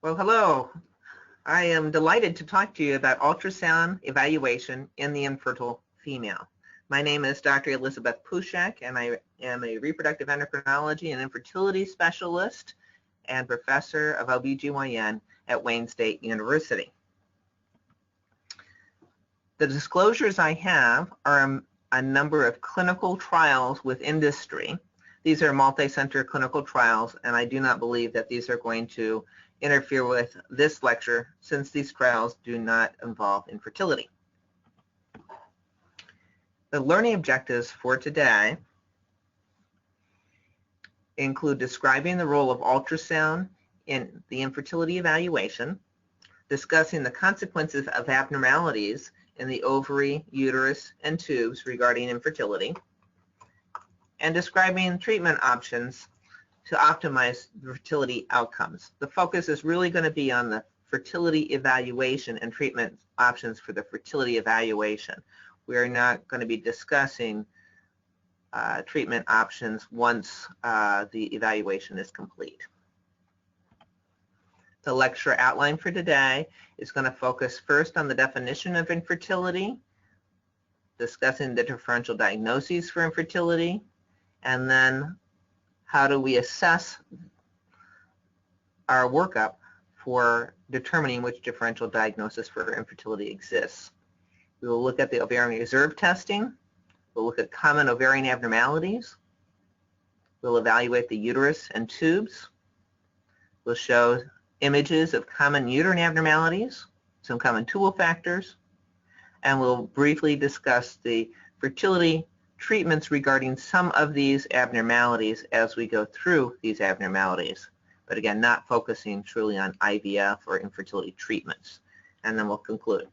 Well, hello. I am delighted to talk to you about ultrasound evaluation in the infertile female. My name is Dr. Elizabeth Pushak, and I am a reproductive endocrinology and infertility specialist and professor of OBGYN at Wayne State University. The disclosures I have are a number of clinical trials with industry. These are multi-center clinical trials, and I do not believe that these are going to interfere with this lecture since these trials do not involve infertility. The learning objectives for today include describing the role of ultrasound in the infertility evaluation, discussing the consequences of abnormalities in the ovary, uterus, and tubes regarding infertility, and describing treatment options to optimize the fertility outcomes. The focus is really going to be on the fertility evaluation and treatment options for the fertility evaluation. We are not going to be discussing treatment options once the evaluation is complete. The lecture outline for today is going to focus first on the definition of infertility, discussing the differential diagnoses for infertility, and then how do we assess our workup for determining which differential diagnosis for infertility exists. We will look at the ovarian reserve testing. We'll look at common ovarian abnormalities. We'll evaluate the uterus and tubes. We'll show images of common uterine abnormalities, some common tubal factors, and we'll briefly discuss the fertility treatments regarding some of these abnormalities as we go through these abnormalities, but again, not focusing truly on IVF or infertility treatments. And then we'll conclude.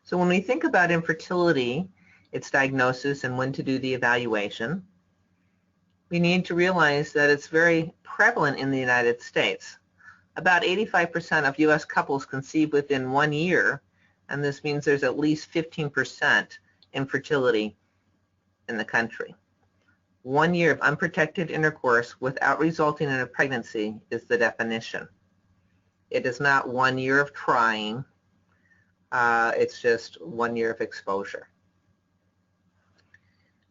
So when we think about infertility, its diagnosis, and when to do the evaluation, we need to realize that it's very prevalent in the United States. About 85% of U.S. couples conceive within 1 year, and this means there's at least 15% infertility in the country. 1 year of unprotected intercourse without resulting in a pregnancy is the definition. It is not 1 year of trying, it's just 1 year of exposure.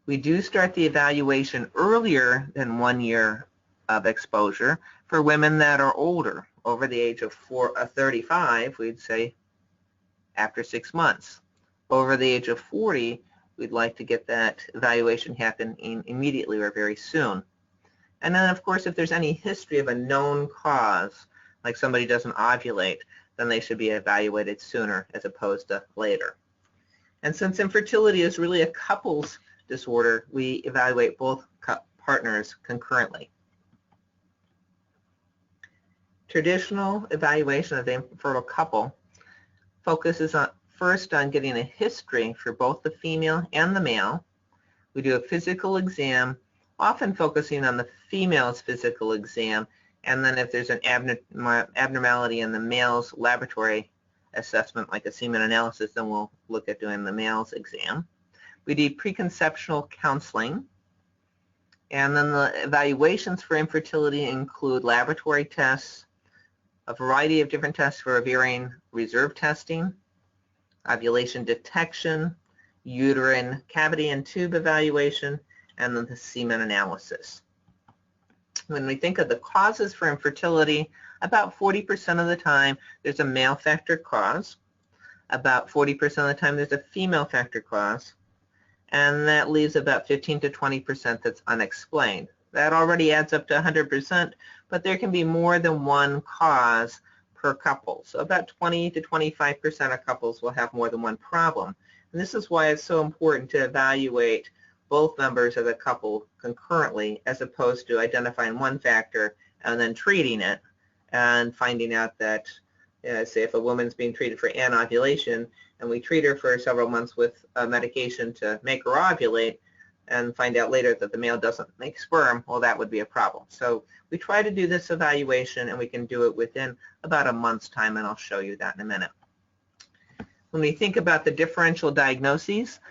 We do start the evaluation earlier than 1 year of exposure for women that are older, over the age of 35, we'd say after 6 months. Over the age of 40, we'd like to get that evaluation happening immediately or very soon. And then, of course, if there's any history of a known cause, like somebody doesn't ovulate, then they should be evaluated sooner as opposed to later. And since infertility is really a couples disorder, we evaluate both partners concurrently. Traditional evaluation of the infertile couple focuses first on getting a history for both the female and the male. We do a physical exam, often focusing on the female's physical exam, and then if there's an abnormality in the male's laboratory assessment, like a semen analysis, then we'll look at doing the male's exam. We do preconceptional counseling, and then the evaluations for infertility include laboratory tests, a variety of different tests for ovarian reserve testing, ovulation detection, uterine cavity and tube evaluation, and then the semen analysis. When we think of the causes for infertility, about 40% of the time there's a male factor cause, about 40% of the time there's a female factor cause, and that leaves about 15 to 20% that's unexplained. That already adds up to 100%, but there can be more than one cause per couple. So about 20 to 25% of couples will have more than one problem. And this is why it's so important to evaluate both members of the couple concurrently, as opposed to identifying one factor and then treating it and finding out that, say if a woman's being treated for anovulation and we treat her for several months with a medication to make her ovulate and find out later that the male doesn't make sperm, well, that would be a problem. So we try to do this evaluation, and we can do it within about a month's time, and I'll show you that in a minute. When we think about the differential diagnoses,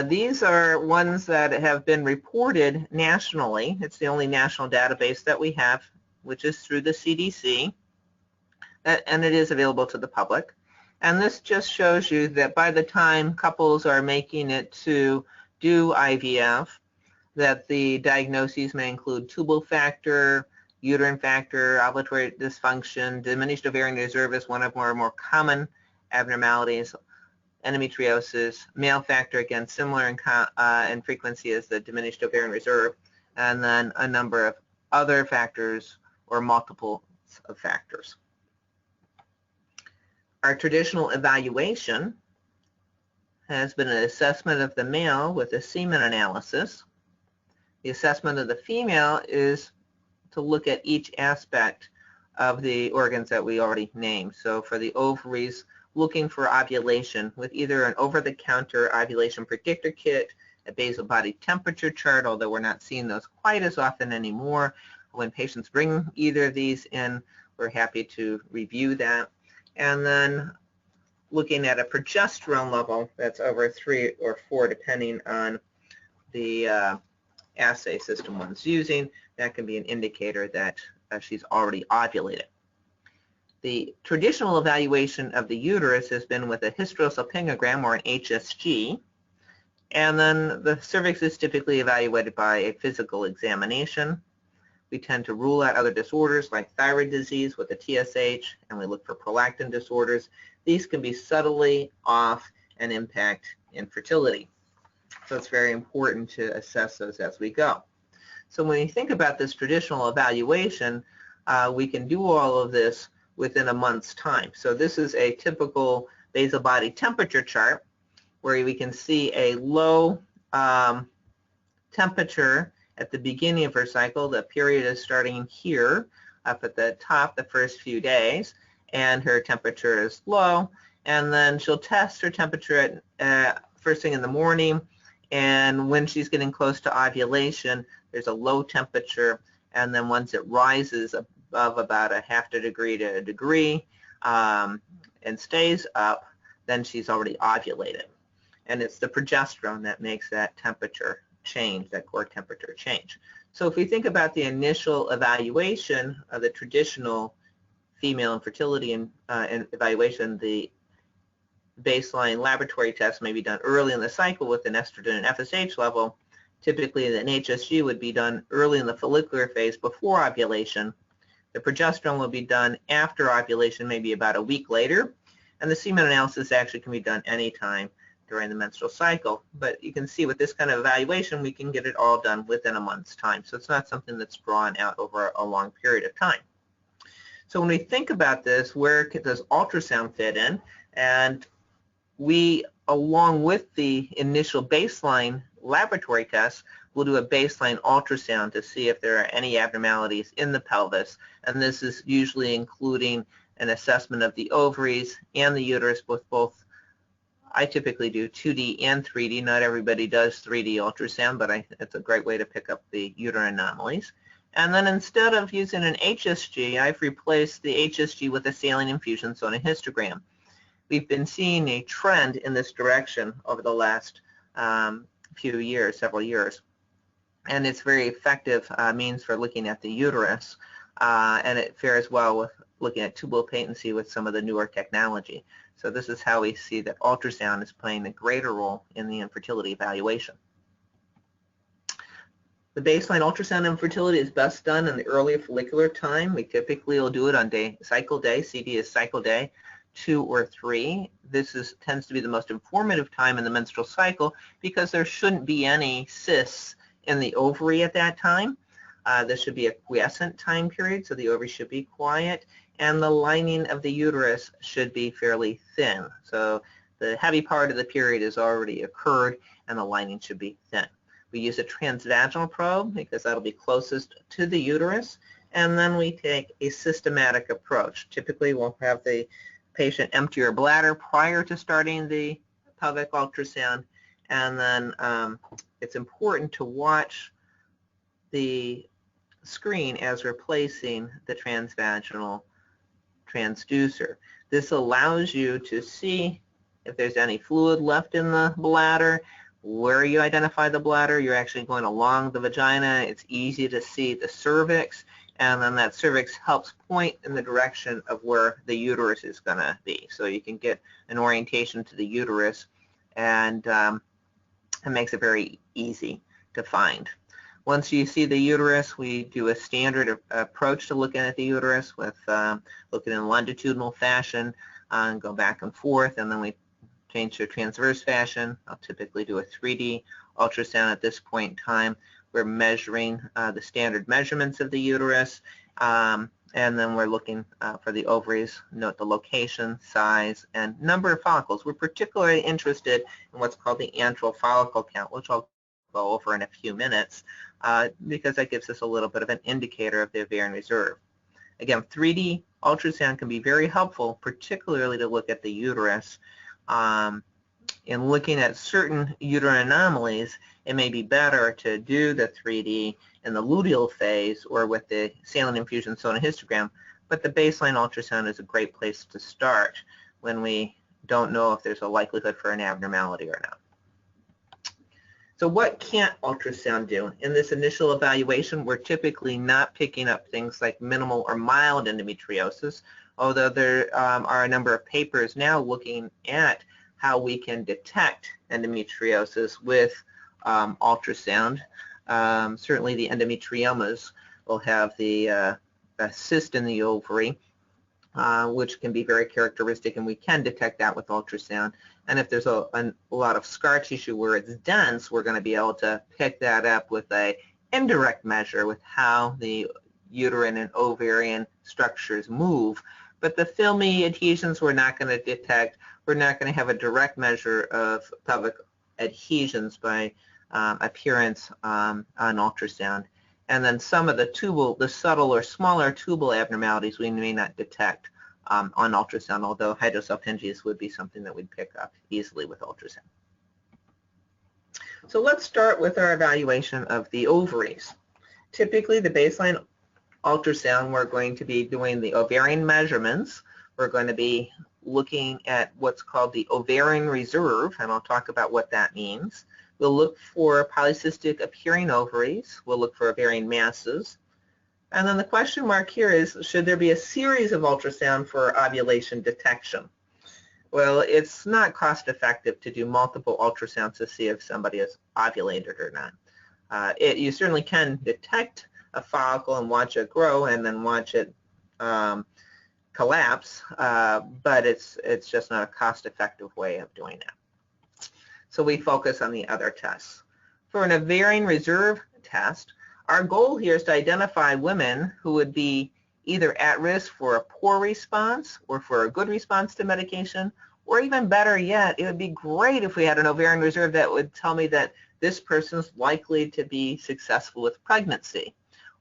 these are ones that have been reported nationally. It's the only national database that we have which is through the CDC, and it is available to the public. And this just shows you that by the time couples are making it to do IVF, that the diagnoses may include tubal factor, uterine factor, ovulatory dysfunction, diminished ovarian reserve is one of more common abnormalities, endometriosis, male factor, again, similar in frequency as the diminished ovarian reserve, and then a number of other factors or multiple of factors. Our traditional evaluation has been an assessment of the male with a semen analysis. The assessment of the female is to look at each aspect of the organs that we already named. So for the ovaries, looking for ovulation with either an over-the-counter ovulation predictor kit, a basal body temperature chart, although we're not seeing those quite as often anymore. When patients bring either of these in, we're happy to review that. And then looking at a progesterone level that's over 3 or 4, depending on the assay system one's using, that can be an indicator that she's already ovulated. The traditional evaluation of the uterus has been with a hysterosalpingogram or an HSG, and then the cervix is typically evaluated by a physical examination. We tend to rule out other disorders like thyroid disease with a TSH, and we look for prolactin disorders. These can be subtly off and impact infertility. So it's very important to assess those as we go. So when you think about this traditional evaluation, we can do all of this within a month's time. So this is a typical basal body temperature chart where we can see a low temperature at the beginning of her cycle. The period is starting here up at the top the first few days, and her temperature is low, and then she'll test her temperature at first thing in the morning, and when she's getting close to ovulation, there's a low temperature, and then once it rises above about a half a degree to a degree and stays up, then she's already ovulated. And it's the progesterone that makes that temperature change, that core temperature change. So if we think about the initial evaluation of the traditional female infertility and evaluation, the baseline laboratory test may be done early in the cycle with an estrogen and FSH level. Typically, an HSG would be done early in the follicular phase before ovulation. The progesterone will be done after ovulation, maybe about a week later. And the semen analysis actually can be done anytime during the menstrual cycle. But you can see with this kind of evaluation, we can get it all done within a month's time. So it's not something that's drawn out over a long period of time. So when we think about this, where does ultrasound fit in? And we, along with the initial baseline laboratory tests, we'll do a baseline ultrasound to see if there are any abnormalities in the pelvis. And this is usually including an assessment of the ovaries and the uterus with both. I typically do 2D and 3D. Not everybody does 3D ultrasound, but it's a great way to pick up the uterine anomalies. And then instead of using an HSG, I've replaced the HSG with a saline infusion sonohysterogram. We've been seeing a trend in this direction over the last few years, several years. And it's very effective means for looking at the uterus, and it fares well with looking at tubal patency with some of the newer technology. So this is how we see that ultrasound is playing a greater role in the infertility evaluation. The baseline ultrasound infertility is best done in the early follicular time. We typically will do it on cycle day. CD is cycle day 2 or 3. This tends to be the most informative time in the menstrual cycle because there shouldn't be any cysts in the ovary at that time. This should be a quiescent time period, so the ovary should be quiet, and the lining of the uterus should be fairly thin. So the heavy part of the period has already occurred, and the lining should be thin. We use a transvaginal probe because that'll be closest to the uterus, and then we take a systematic approach. Typically, we'll have the patient empty her bladder prior to starting the pelvic ultrasound, and then it's important to watch the screen as replacing the transvaginal transducer. This allows you to see if there's any fluid left in the bladder. Where you identify the bladder, you're actually going along the vagina. It's easy to see the cervix, and then that cervix helps point in the direction of where the uterus is going to be. So you can get an orientation to the uterus, and it makes it very easy to find. Once you see the uterus, we do a standard approach to looking at the uterus with looking in longitudinal fashion and go back and forth, and then we change to transverse fashion. I'll typically do a 3D ultrasound at this point in time. We're measuring the standard measurements of the uterus, and then we're looking for the ovaries, note the location, size, and number of follicles. We're particularly interested in what's called the antral follicle count, which I'll go over in a few minutes, because that gives us a little bit of an indicator of the ovarian reserve. Again, 3D ultrasound can be very helpful, particularly to look at the uterus. In looking at certain uterine anomalies, it may be better to do the 3D in the luteal phase or with the saline infusion sonohysterogram, but the baseline ultrasound is a great place to start when we don't know if there's a likelihood for an abnormality or not. So what can't ultrasound do? In this initial evaluation, we're typically not picking up things like minimal or mild endometriosis, although there are a number of papers now looking at how we can detect endometriosis with ultrasound. Certainly the endometriomas will have the cyst in the ovary, which can be very characteristic, and we can detect that with ultrasound. And if there's a lot of scar tissue where it's dense, we're going to be able to pick that up with an indirect measure with how the uterine and ovarian structures move. But the filmy adhesions we're not going to detect. We're not going to have a direct measure of pelvic adhesions by appearance on ultrasound. And then some of the subtle or smaller tubal abnormalities we may not detect on ultrasound, although hydrosalpingogram would be something that we'd pick up easily with ultrasound. So let's start with our evaluation of the ovaries. Typically, the baseline ultrasound, we're going to be doing the ovarian measurements. We're going to be looking at what's called the ovarian reserve, and I'll talk about what that means. We'll look for polycystic appearing ovaries. We'll look for ovarian masses. And then the question mark here is, should there be a series of ultrasound for ovulation detection? Well, it's not cost effective to do multiple ultrasounds to see if somebody is ovulated or not. You certainly can detect a follicle and watch it grow and then watch it collapse, but it's just not a cost-effective way of doing that. So we focus on the other tests. For an ovarian reserve test, our goal here is to identify women who would be either at risk for a poor response or for a good response to medication, or even better yet, it would be great if we had an ovarian reserve that would tell me that this person's likely to be successful with pregnancy,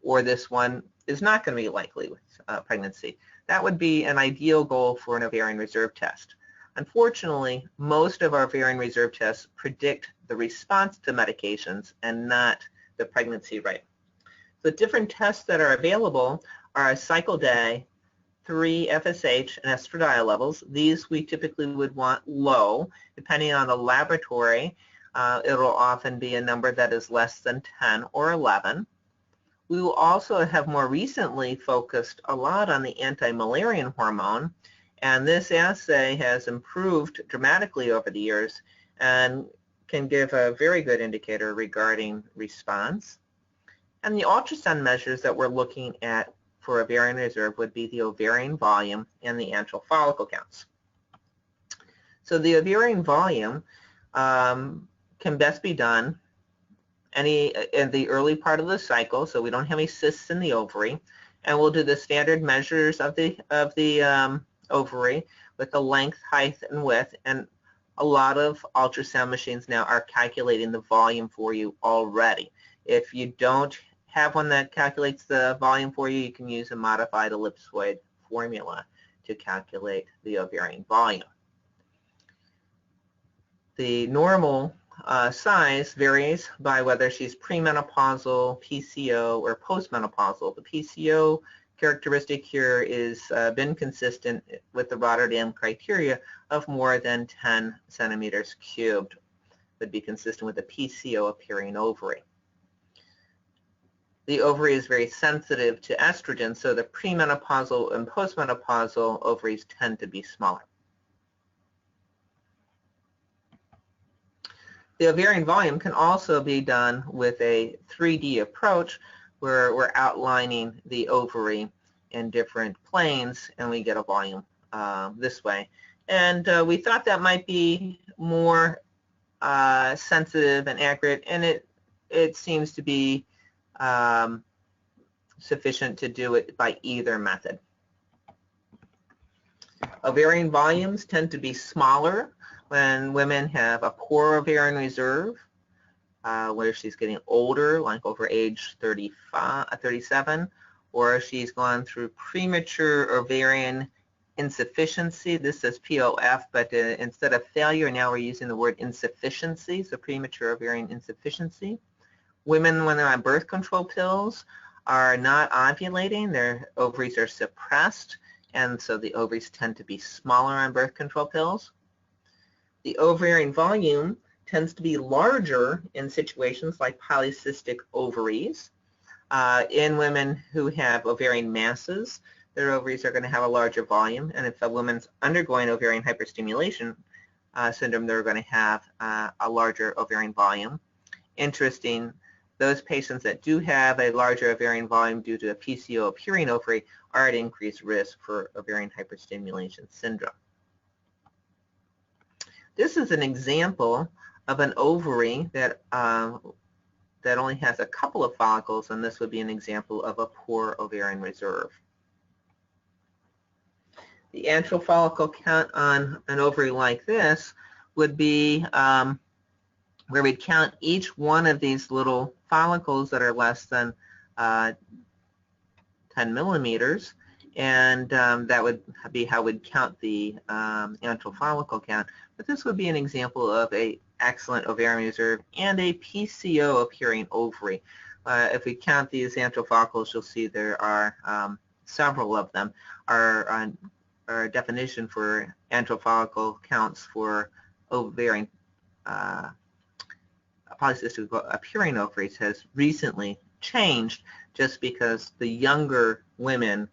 or this one is not going to be likely with pregnancy. That would be an ideal goal for an ovarian reserve test. Unfortunately, most of our ovarian reserve tests predict the response to medications and not the pregnancy rate. The different tests that are available are a cycle day, 3 FSH, and estradiol levels. These we typically would want low. Depending on the laboratory, it'll often be a number that is less than 10 or 11. We will also have more recently focused a lot on the anti-Müllerian hormone, and this assay has improved dramatically over the years and can give a very good indicator regarding response. And the ultrasound measures that we're looking at for ovarian reserve would be the ovarian volume and the antral follicle counts. So the ovarian volume can best be done in the early part of the cycle, so we don't have any cysts in the ovary, and we'll do the standard measures of the ovary with the length, height, and width, and a lot of ultrasound machines now are calculating the volume for you already. If you don't have one that calculates the volume for you, you can use a modified ellipsoid formula to calculate the ovarian volume. The normal size varies by whether she's premenopausal, PCO, or postmenopausal. The PCO characteristic here is been consistent with the Rotterdam criteria of more than 10 centimeters cubed. Would be consistent with the PCO appearing ovary. the ovary is very sensitive to estrogen, so the premenopausal and postmenopausal ovaries tend to be smaller. The ovarian volume can also be done with a 3D approach where we're outlining the ovary in different planes and we get a volume this way. And we thought that might be more sensitive and accurate, and it seems to be sufficient to do it by either method. Ovarian volumes tend to be smaller when women have a poor ovarian reserve, where she's getting older, like over age 37, or she's gone through premature ovarian insufficiency. This says POF, but instead of failure, now we're using the word insufficiency, so premature ovarian insufficiency. Women, when they're on birth control pills, are not ovulating. Their ovaries are suppressed, and so the ovaries tend to be smaller on birth control pills. The ovarian volume tends to be larger in situations like polycystic ovaries. In women who have ovarian masses, their ovaries are going to have a larger volume, and if a woman's undergoing ovarian hyperstimulation syndrome, they're going to have a larger ovarian volume. Interesting, those patients that do have a larger ovarian volume due to a PCO appearing ovary are at increased risk for ovarian hyperstimulation syndrome. This is an example of an ovary that only has a couple of follicles, and this would be an example of a poor ovarian reserve. The antral follicle count on an ovary like this would be where we'd count each one of these little follicles that are less than 10 millimeters, and that would be how we'd count the antral follicle count. But this would be an example of an excellent ovarian reserve and a PCO appearing ovary. If we count these antral follicles, you'll see there are several of them. Our definition for antral follicle counts for ovarian polycystic appearing ovaries has recently changed just because the younger women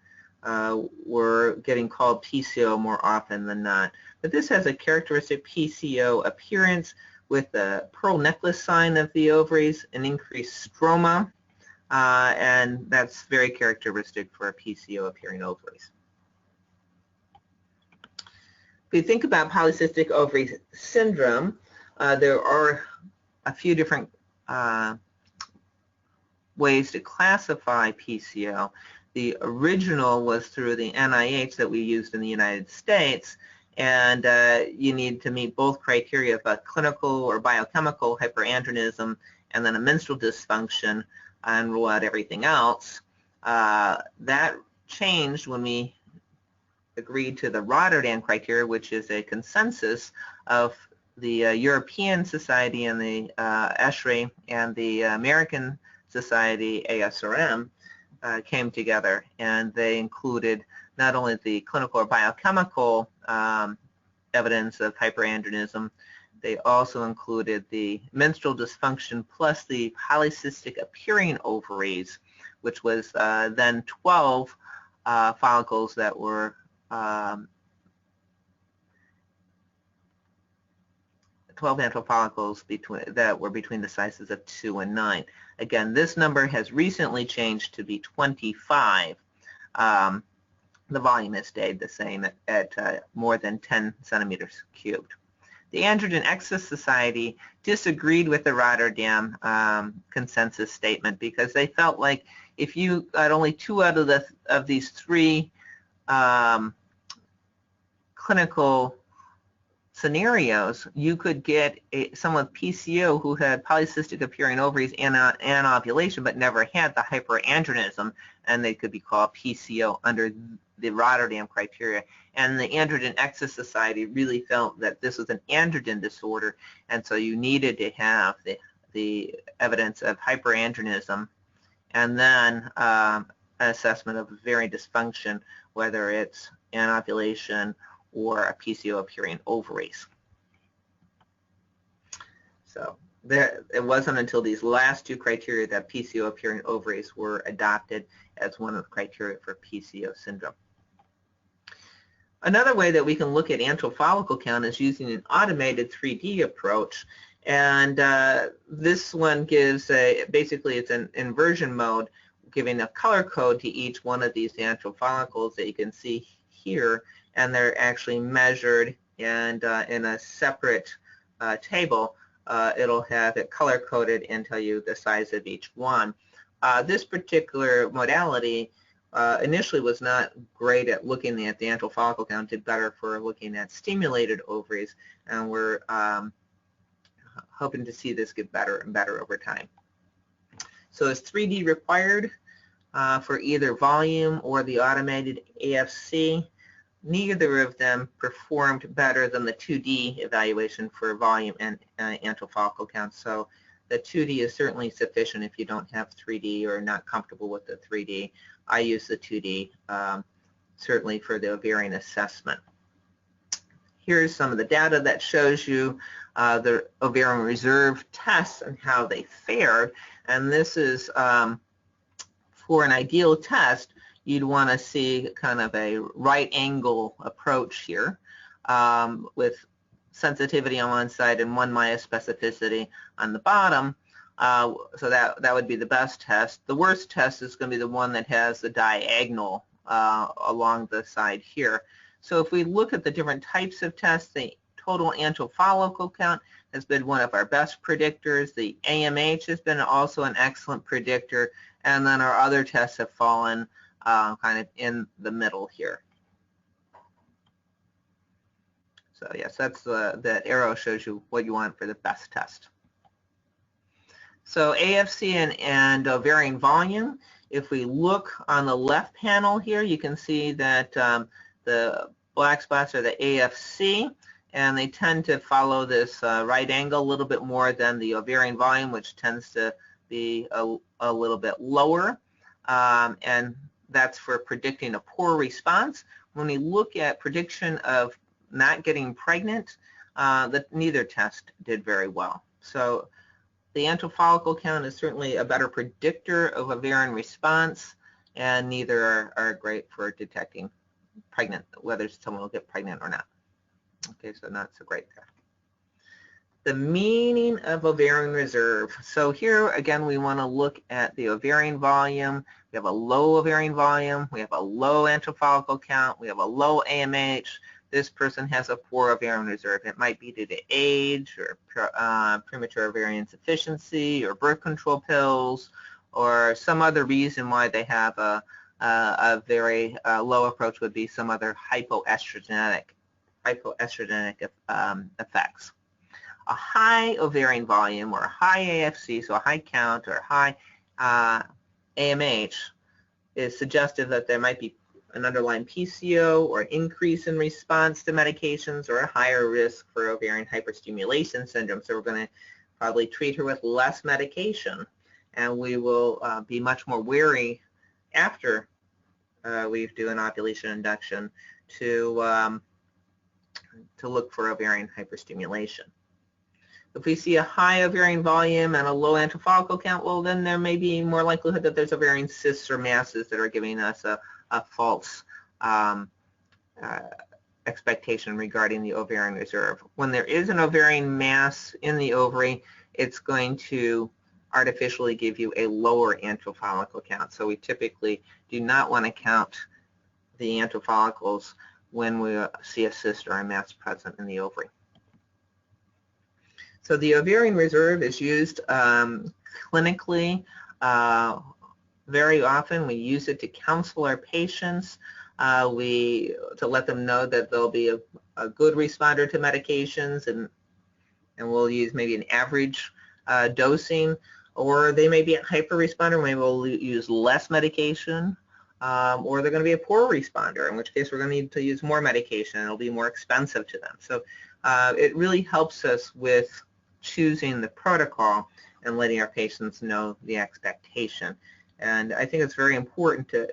were getting called PCO more often than not. But this has a characteristic PCO appearance with the pearl necklace sign of the ovaries, an increased stroma, and that's very characteristic for PCO appearing ovaries. If you think about polycystic ovary syndrome, there are a few different ways to classify PCO. The original was through the NIH that we used in the United States, and you need to meet both criteria of a clinical or biochemical hyperandrogenism and then a menstrual dysfunction and rule out everything else. That changed when we agreed to the Rotterdam criteria, which is a consensus of the European Society and the ESHRE and the American Society, ASRM, came together, and they included not only the clinical or biochemical evidence of hyperandrogenism, they also included the menstrual dysfunction plus the polycystic appearing ovaries, which was then 12 follicles that were 12 antral follicles that were between the sizes of 2 and 9. Again, this number has recently changed to be 25. The volume has stayed the same at more than 10 centimeters cubed. The Androgen Excess Society disagreed with the Rotterdam consensus statement because they felt like if you got only 2 out of these 3 clinical scenarios, you could get someone with PCO who had polycystic appearing ovaries and ovulation but never had the hyperandrogenism, and they could be called PCO under the Rotterdam criteria. And the Androgen Excess Society really felt that this was an androgen disorder, and so you needed to have the evidence of hyperandrogenism and then an assessment of ovarian dysfunction, whether it's anovulation or a PCO appearing ovaries. So it wasn't until these last two criteria that PCO appearing ovaries were adopted as one of the criteria for PCO syndrome. Another way that we can look at antral follicle count is using an automated 3D approach, and this one gives basically it's an inversion mode, giving a color code to each one of these antral follicles that you can see here, and they're actually measured, and in a separate table it'll have it color coded and tell you the size of each one. This particular modality initially was not great at looking at the antral follicle count, did better for looking at stimulated ovaries, and we're hoping to see this get better and better over time. So is 3D required for either volume or the automated AFC? Neither of them performed better than the 2D evaluation for volume and antral follicle count. So the 2D is certainly sufficient if you don't have 3D or are not comfortable with the 3D. I use the 2D certainly for the ovarian assessment. Here's some of the data that shows you the ovarian reserve tests and how they fared. And this is for an ideal test, you'd want to see kind of a right angle approach here with sensitivity on one side and 1 specificity on the bottom. So that would be the best test. The worst test is going to be the one that has the diagonal along the side here. So if we look at the different types of tests, the total antral follicle count has been one of our best predictors. The AMH has been also an excellent predictor, and then our other tests have fallen kind of in the middle here. So yes, that's that arrow shows you what you want for the best test. So AFC and ovarian volume, if we look on the left panel here, you can see that the black spots are the AFC, and they tend to follow this right angle a little bit more than the ovarian volume, which tends to be a little bit lower, and that's for predicting a poor response. When we look at prediction of not getting pregnant, neither test did very well. So the antral follicle count is certainly a better predictor of ovarian response, and neither are great for detecting pregnant, whether someone will get pregnant or not. Okay, so not so great there. The meaning of ovarian reserve. So here again we want to look at the ovarian volume. We have a low ovarian volume, we have a low antral follicle count, we have a low AMH. This person has a poor ovarian reserve. It might be due to age or premature ovarian insufficiency or birth control pills or some other reason why they have a very low approach would be some other hypoestrogenic effects. A high ovarian volume or a high AFC, so a high count or a high AMH, is suggestive that there might be an underlying PCO or an increase in response to medications or a higher risk for ovarian hyperstimulation syndrome. So we're going to probably treat her with less medication, and we will be much more wary after we do an ovulation induction to look for ovarian hyperstimulation. If we see a high ovarian volume and a low antral follicle count, well, then there may be more likelihood that there's ovarian cysts or masses that are giving us a false expectation regarding the ovarian reserve. When there is an ovarian mass in the ovary, it's going to artificially give you a lower antral follicle count. So we typically do not want to count the antral follicles when we see a cyst or a mass present in the ovary. So the ovarian reserve is used clinically very often. We use it to counsel our patients, to let them know that they'll be a good responder to medications, and we'll use maybe an average dosing, or they may be a hyper responder, maybe we'll use less medication, or they're going to be a poor responder, in which case we're going to need to use more medication and it'll be more expensive to them. So it really helps us with choosing the protocol and letting our patients know the expectation. And I think it's very important to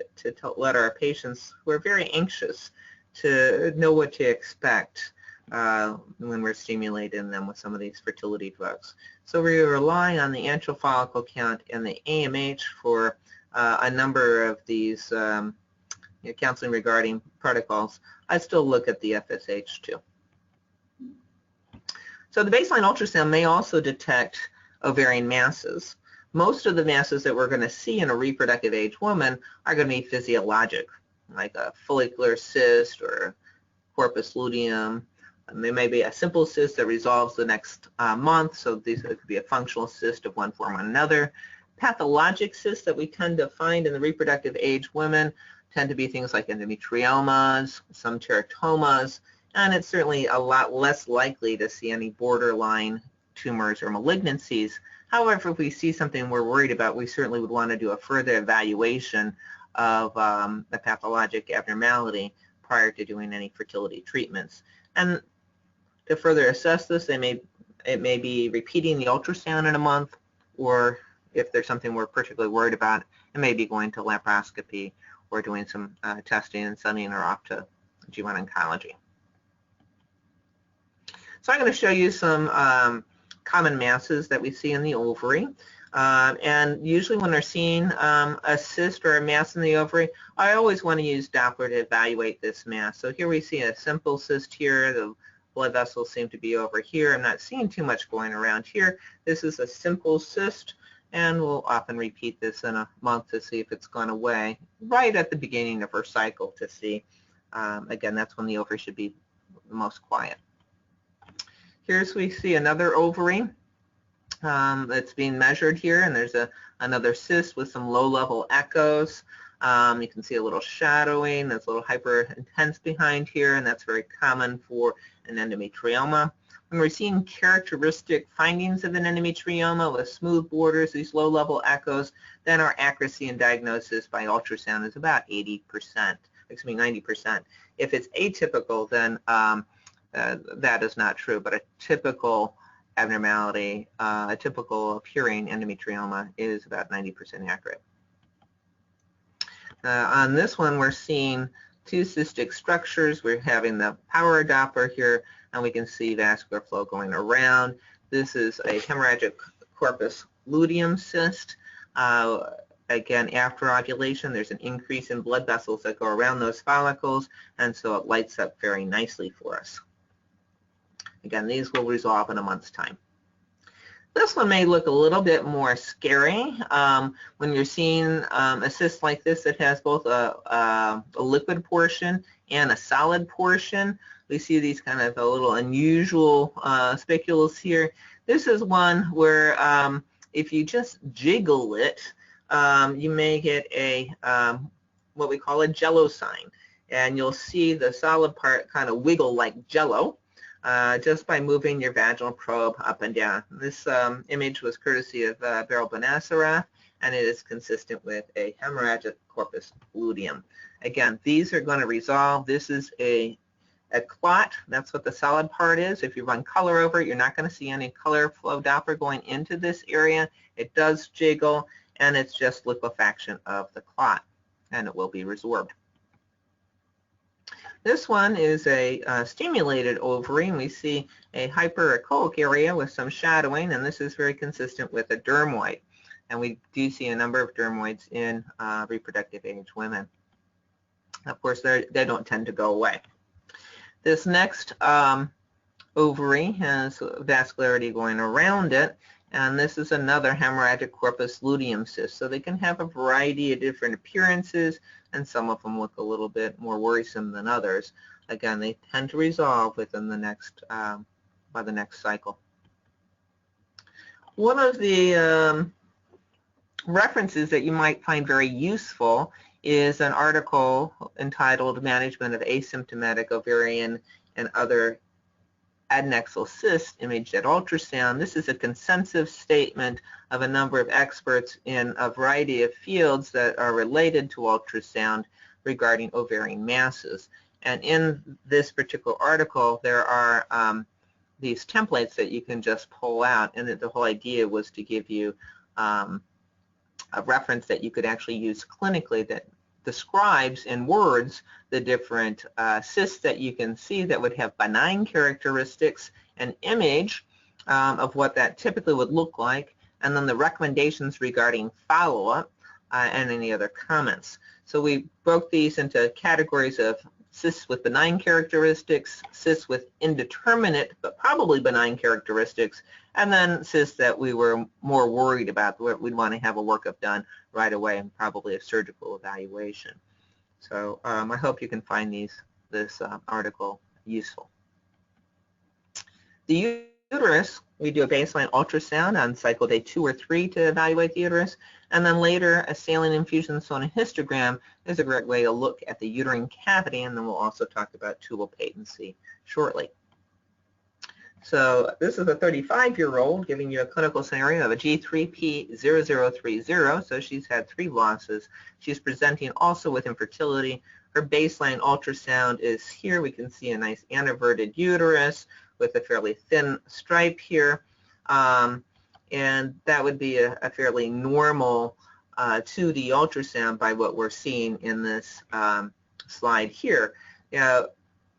let our patients who are very anxious to know what to expect when we're stimulating them with some of these fertility drugs. So we rely on the antral follicle count and the AMH for a number of these counseling regarding protocols. I still look at the FSH too. So the baseline ultrasound may also detect ovarian masses. Most of the masses that we're going to see in a reproductive age woman are going to be physiologic, like a follicular cyst or corpus luteum. There may be a simple cyst that resolves the next month, so these could be a functional cyst of one form or another. Pathologic cysts that we tend to find in the reproductive age women tend to be things like endometriomas, some teratomas, and it's certainly a lot less likely to see any borderline tumors or malignancies. However, if we see something we're worried about, we certainly would want to do a further evaluation of the pathologic abnormality prior to doing any fertility treatments. And to further assess this, it may be repeating the ultrasound in a month, or if there's something we're particularly worried about, it may be going to laparoscopy or doing some testing and sending her off to GYN oncology. So I'm going to show you some common masses that we see in the ovary. And usually when they're seeing a cyst or a mass in the ovary, I always want to use Doppler to evaluate this mass. So here we see a simple cyst here. The blood vessels seem to be over here. I'm not seeing too much going around here. This is a simple cyst, and we'll often repeat this in a month to see if it's gone away right at the beginning of her cycle to see. Again, that's when the ovary should be the most quiet. Here's we see another ovary that's being measured here, and there's another cyst with some low-level echoes. You can see a little shadowing that's a little hyper intense behind here, and that's very common for an endometrioma. When we're seeing characteristic findings of an endometrioma with smooth borders, these low-level echoes, then our accuracy in diagnosis by ultrasound is about 80%, 90%. If it's atypical, then that is not true, but a typical abnormality, a typical appearing endometrioma is about 90% accurate. On this one, we're seeing two cystic structures. We're having the power Doppler here, and we can see vascular flow going around. This is a hemorrhagic corpus luteum cyst. Again, after ovulation, there's an increase in blood vessels that go around those follicles, and so it lights up very nicely for us. Again, these will resolve in a month's time. This one may look a little bit more scary when you're seeing a cyst like this that has both a liquid portion and a solid portion. We see these kind of a little unusual spicules here. This is one where if you just jiggle it, you may get a what we call a jello sign, and you'll see the solid part kind of wiggle like jello. Just by moving your vaginal probe up and down. This image was courtesy of Beryl Benassarath, and it is consistent with a hemorrhagic corpus luteum. Again, these are going to resolve. This is a clot. That's what the solid part is. If you run color over it, you're not going to see any color flow Doppler going into this area. It does jiggle, and it's just liquefaction of the clot, and it will be resorbed. This one is a stimulated ovary, and we see a hyperechoic area with some shadowing, and this is very consistent with a dermoid. And we do see a number of dermoids in reproductive age women. Of course, they don't tend to go away. This next ovary has vascularity going around it, and this is another hemorrhagic corpus luteum cyst. So they can have a variety of different appearances, and some of them look a little bit more worrisome than others. Again, they tend to resolve within the next, by the next cycle. One of the references that you might find very useful is an article entitled Management of Asymptomatic Ovarian and Other Adnexal Cysts Imaged at Ultrasound. This is a consensus statement of a number of experts in a variety of fields that are related to ultrasound regarding ovarian masses. And in this particular article, there are these templates that you can just pull out, and the whole idea was to give you a reference that you could actually use clinically that describes in words the different cysts that you can see that would have benign characteristics, an image of what that typically would look like, and then the recommendations regarding follow-up and any other comments. So we broke these into categories of cysts with benign characteristics, cysts with indeterminate but probably benign characteristics, and then cysts that we were more worried about, where we'd want to have a workup done right away and probably a surgical evaluation. So I hope you can find this article useful. The uterus, we do a baseline ultrasound on cycle day 2 or 3 to evaluate the uterus, and then later a saline infusion sonohysterogram is a great way to look at the uterine cavity, and then we'll also talk about tubal patency shortly. So this is a 35-year-old giving you a clinical scenario of a G3P0030, so she's had 3 losses. She's presenting also with infertility. Her baseline ultrasound is here. We can see a nice anteverted uterus with a fairly thin stripe here, and that would be a fairly normal 2D ultrasound by what we're seeing in this slide here.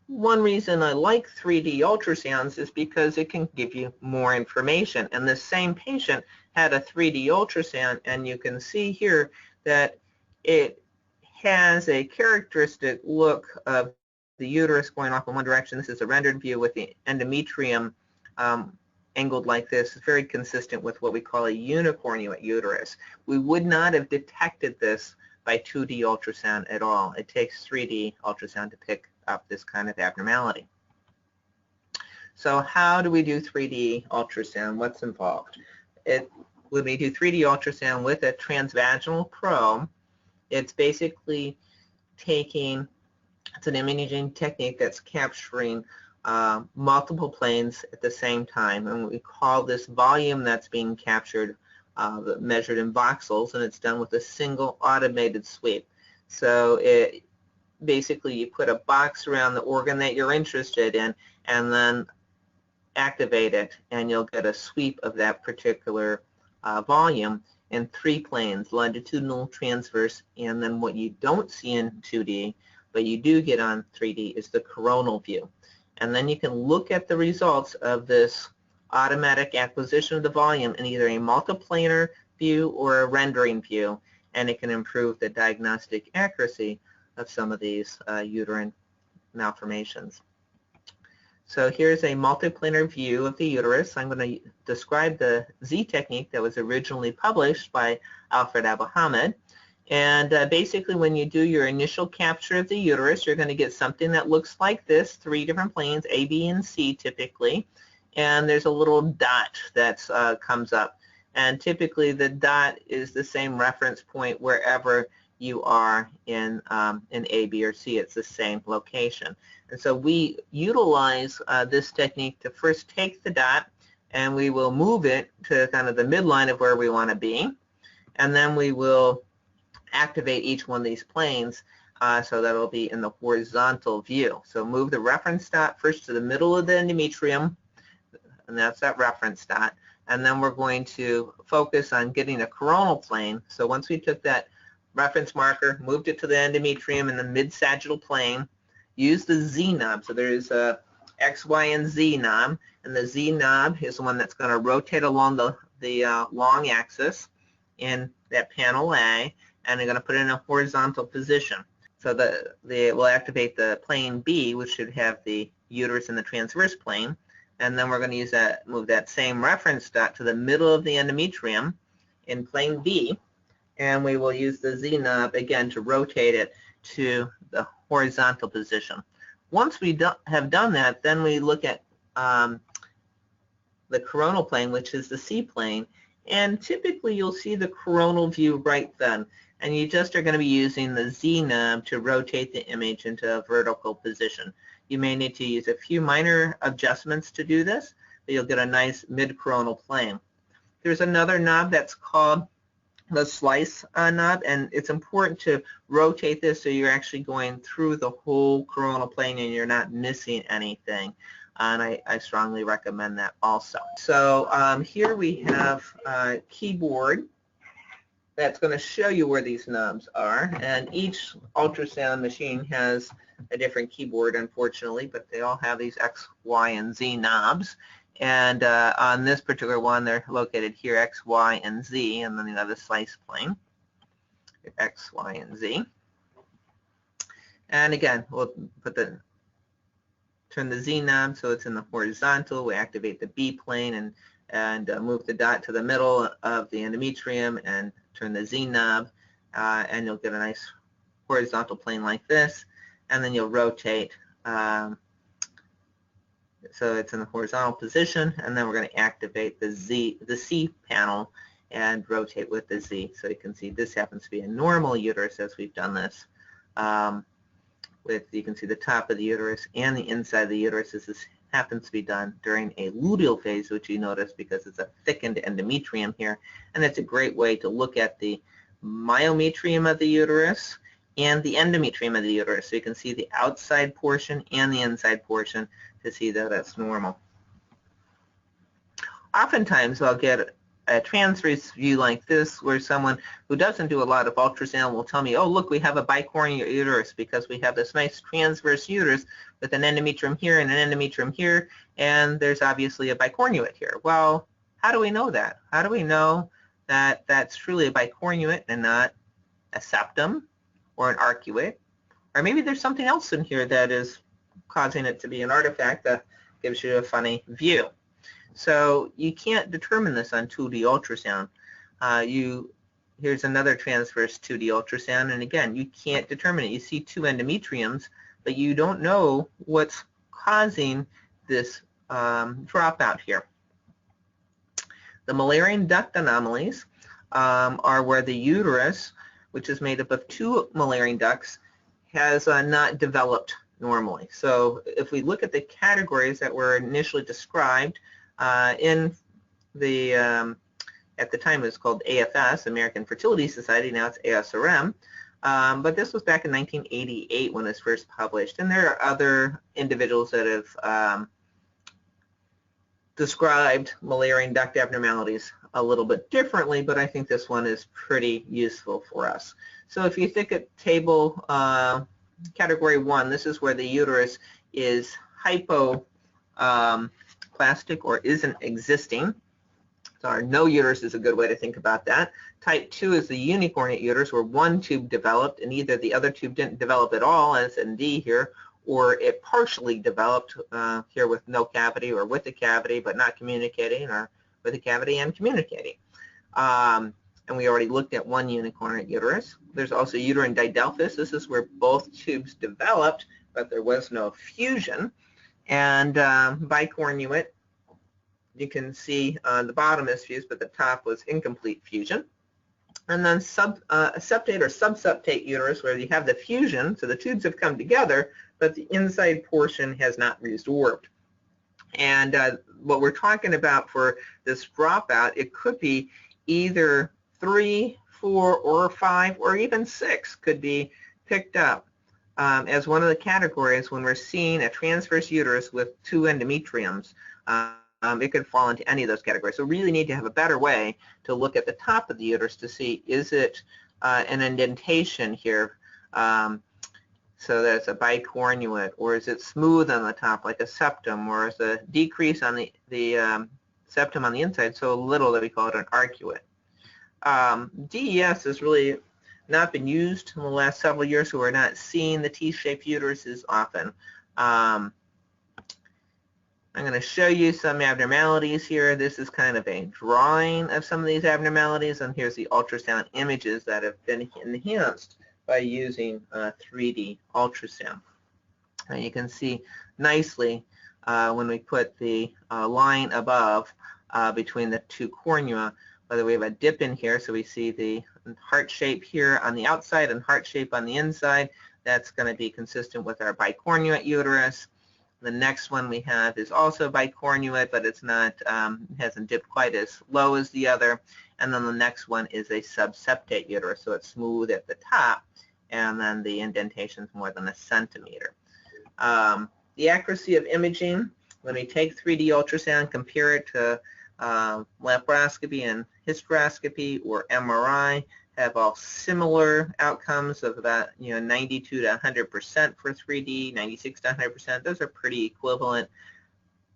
One reason I like 3D ultrasounds is because it can give you more information, and this same patient had a 3D ultrasound, and you can see here that it has a characteristic look of the uterus going off in one direction. This is a rendered view with the endometrium angled like this. It's very consistent with what we call a unicornuate uterus. We would not have detected this by 2D ultrasound at all. It takes 3D ultrasound to pick up this kind of abnormality. So how do we do 3D ultrasound? What's involved? When we do 3D ultrasound with a transvaginal probe, it's basically taking, it's an imaging technique that's capturing multiple planes at the same time, and we call this volume that's being captured measured in voxels, and it's done with a single automated sweep. So basically you put a box around the organ that you're interested in and then activate it, and you'll get a sweep of that particular volume in 3 planes, longitudinal, transverse, and then what you don't see in 2D but you do get on 3D is the coronal view. And then you can look at the results of this automatic acquisition of the volume in either a multi-planar view or a rendering view, and it can improve the diagnostic accuracy of some of these uterine malformations. So here's a multi-planar view of the uterus. I'm going to describe the Z technique that was originally published by Alfred Abdelhamid. And basically when you do your initial capture of the uterus, you're going to get something that looks like this, 3 different planes, A, B, and C typically. And there's a little dot that comes up. And typically the dot is the same reference point wherever you are in A, B, or C. It's the same location. And so we utilize this technique to first take the dot, and we will move it to kind of the midline of where we want to be. And then we will activate each one of these planes so that it'll be in the horizontal view. So move the reference dot first to the middle of the endometrium, and that's that reference dot. And then we're going to focus on getting a coronal plane. So once we took that reference marker, moved it to the endometrium in the mid-sagittal plane, use the Z knob. So there's a X, Y, and Z knob, and the Z knob is the one that's going to rotate along the long axis in that panel A, and they're going to put it in a horizontal position. So we'll activate the plane B, which should have the uterus in the transverse plane, and then we're going to use move that same reference dot to the middle of the endometrium in plane B, and we will use the Z knob again to rotate it to the horizontal position. Once we have done that, then we look at the coronal plane, which is the C plane, and typically you'll see the coronal view right then, and you just are going to be using the Z knob to rotate the image into a vertical position. You may need to use a few minor adjustments to do this, but you'll get a nice mid-coronal plane. There's another knob that's called the slice knob, and it's important to rotate this so you're actually going through the whole coronal plane and you're not missing anything. And I strongly recommend that also. So here we have a keyboard, that's going to show you where these knobs are, and each ultrasound machine has a different keyboard, unfortunately, but they all have these X, Y, and Z knobs. And on this particular one, they're located here, X, Y, and Z, and then you have the slice plane, X, Y, and Z. And again, we'll turn the Z knob so it's in the horizontal. We activate the B plane and move the dot to the middle of the endometrium and turn the Z knob, and you'll get a nice horizontal plane like this. And then you'll rotate so it's in the horizontal position, and then we're going to activate the C panel and rotate with the Z. So you can see this happens to be a normal uterus as we've done this. You can see the top of the uterus and the inside of the uterus as this happens to be done during a luteal phase, which you notice because it's a thickened endometrium here. And it's a great way to look at the myometrium of the uterus and the endometrium of the uterus. So you can see the outside portion and the inside portion to see that that's normal. Oftentimes I'll get a transverse view like this where someone who doesn't do a lot of ultrasound will tell me, oh look, we have a bicornuate uterus because we have this nice transverse uterus with an endometrium here and an endometrium here, and there's obviously a bicornuate here. Well, how do we know that? How do we know that that's truly a bicornuate and not a septum or an arcuate? Or maybe there's something else in here that is causing it to be an artifact that gives you a funny view. So you can't determine this on 2D ultrasound. Here's another transverse 2D ultrasound, and again, you can't determine it. You see two endometriums, but you don't know what's causing this dropout here. The Müllerian duct anomalies are where the uterus, which is made up of two Müllerian ducts, has not developed normally. So if we look at the categories that were initially described in the, at the time it was called AFS, American Fertility Society, now it's ASRM, but this was back in 1988 when it was first published, and there are other individuals that have described Müllerian duct abnormalities a little bit differently, but I think this one is pretty useful for us. So if you think at table category 1, this is where the uterus is hypoplastic or isn't existing. So no uterus is a good way to think about that. Type 2 is the unicornate uterus, where one tube developed and either the other tube didn't develop at all, as in D here, or it partially developed here with no cavity or with a cavity but not communicating, or with a cavity and communicating. And we already looked at one unicornate uterus. There's also uterine didelphys. This is where both tubes developed, but there was no fusion. And bicornuate, you can see the bottom is fused, but the top was incomplete fusion. And then septate or subseptate uterus, where you have the fusion, so the tubes have come together, but the inside portion has not resorbed. And what we're talking about for this dropout, it could be either 3, 4, or 5, or even 6 could be picked up as one of the categories when we're seeing a transverse uterus with two endometriums. It could fall into any of those categories. So we really need to have a better way to look at the top of the uterus to see, is it an indentation here, so that it's a bicornuate, or is it smooth on the top like a septum, or is a decrease on the septum on the inside so little that we call it an arcuate. DES has really not been used in the last several years, so we're not seeing the T-shaped uteruses often. I'm going to show you some abnormalities here. This is kind of a drawing of some of these abnormalities, and here's the ultrasound images that have been enhanced by using 3D ultrasound. And you can see nicely when we put the line above between the two cornua, whether we have a dip in here, so we see the heart shape here on the outside and heart shape on the inside. That's going to be consistent with our bicornuate uterus. The next one we have is also bicornuate, but it's not, hasn't dipped quite as low as the other. And then the next one is a subseptate uterus, so it's smooth at the top, and then the indentation is more than 1 centimeter. The accuracy of imaging, when we take 3D ultrasound, compare it to laparoscopy and hysteroscopy or MRI, have all similar outcomes of about 92 to 100% for 3D, 96 to 100%. Those are pretty equivalent.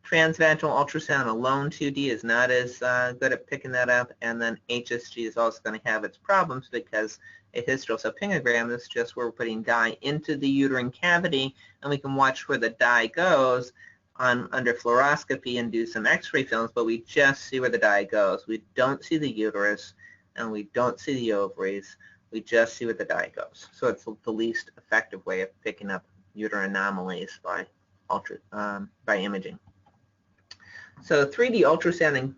Transvaginal ultrasound alone 2D is not as good at picking that up, and then HSG is also going to have its problems because a hysterosalpingogram is just where we're putting dye into the uterine cavity, and we can watch where the dye goes under fluoroscopy and do some x-ray films, but we just see where the dye goes. We don't see the uterus, and we don't see the ovaries. We just see where the dye goes. So it's the least effective way of picking up uterine anomalies by imaging. So 3D ultrasound and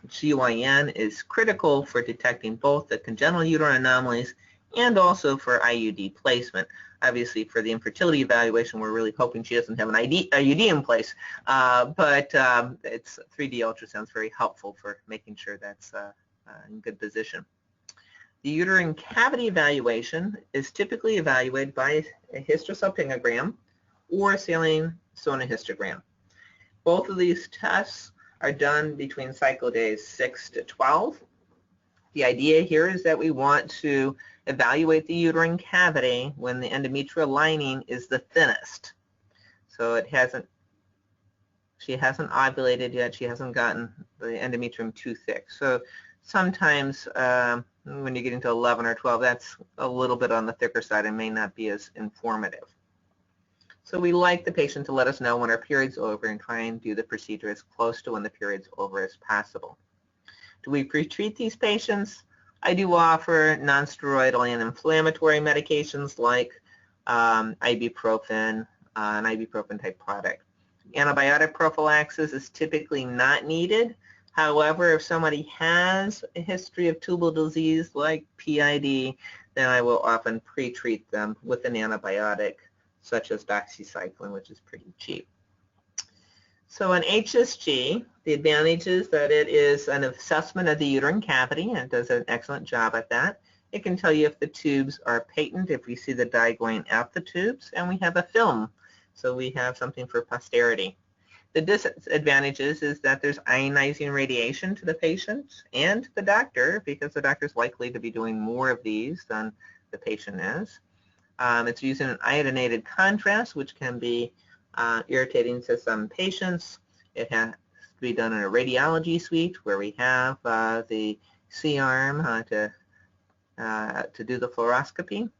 GYN is critical for detecting both the congenital uterine anomalies and also for IUD placement. Obviously, for the infertility evaluation, we're really hoping she doesn't have an IUD in place, but 3D ultrasound is very helpful for making sure that's in good position. The uterine cavity evaluation is typically evaluated by a hysterosalpingogram or a saline sonohysterogram. Both of these tests are done between cycle days 6 to 12. The idea here is that we want to evaluate the uterine cavity when the endometrial lining is the thinnest. So she hasn't ovulated yet, she hasn't gotten the endometrium too thick. So sometimes when you get into 11 or 12, that's a little bit on the thicker side and may not be as informative. So we like the patient to let us know when our period's over and try and do the procedure as close to when the period's over as possible. Do we pre-treat these patients? I do offer non-steroidal and inflammatory medications like ibuprofen, an ibuprofen type product. Antibiotic prophylaxis is typically not needed. However, if somebody has a history of tubal disease like PID, then I will often pre-treat them with an antibiotic such as doxycycline, which is pretty cheap. So an HSG, the advantage is that it is an assessment of the uterine cavity, and it does an excellent job at that. It can tell you if the tubes are patent, if we see the dye going out the tubes, and we have a film, so we have something for posterity. The disadvantages is that there's ionizing radiation to the patient and the doctor, because the doctor is likely to be doing more of these than the patient is. It's using an iodinated contrast, which can be irritating to some patients. It has to be done in a radiology suite where we have the C-arm to do the fluoroscopy.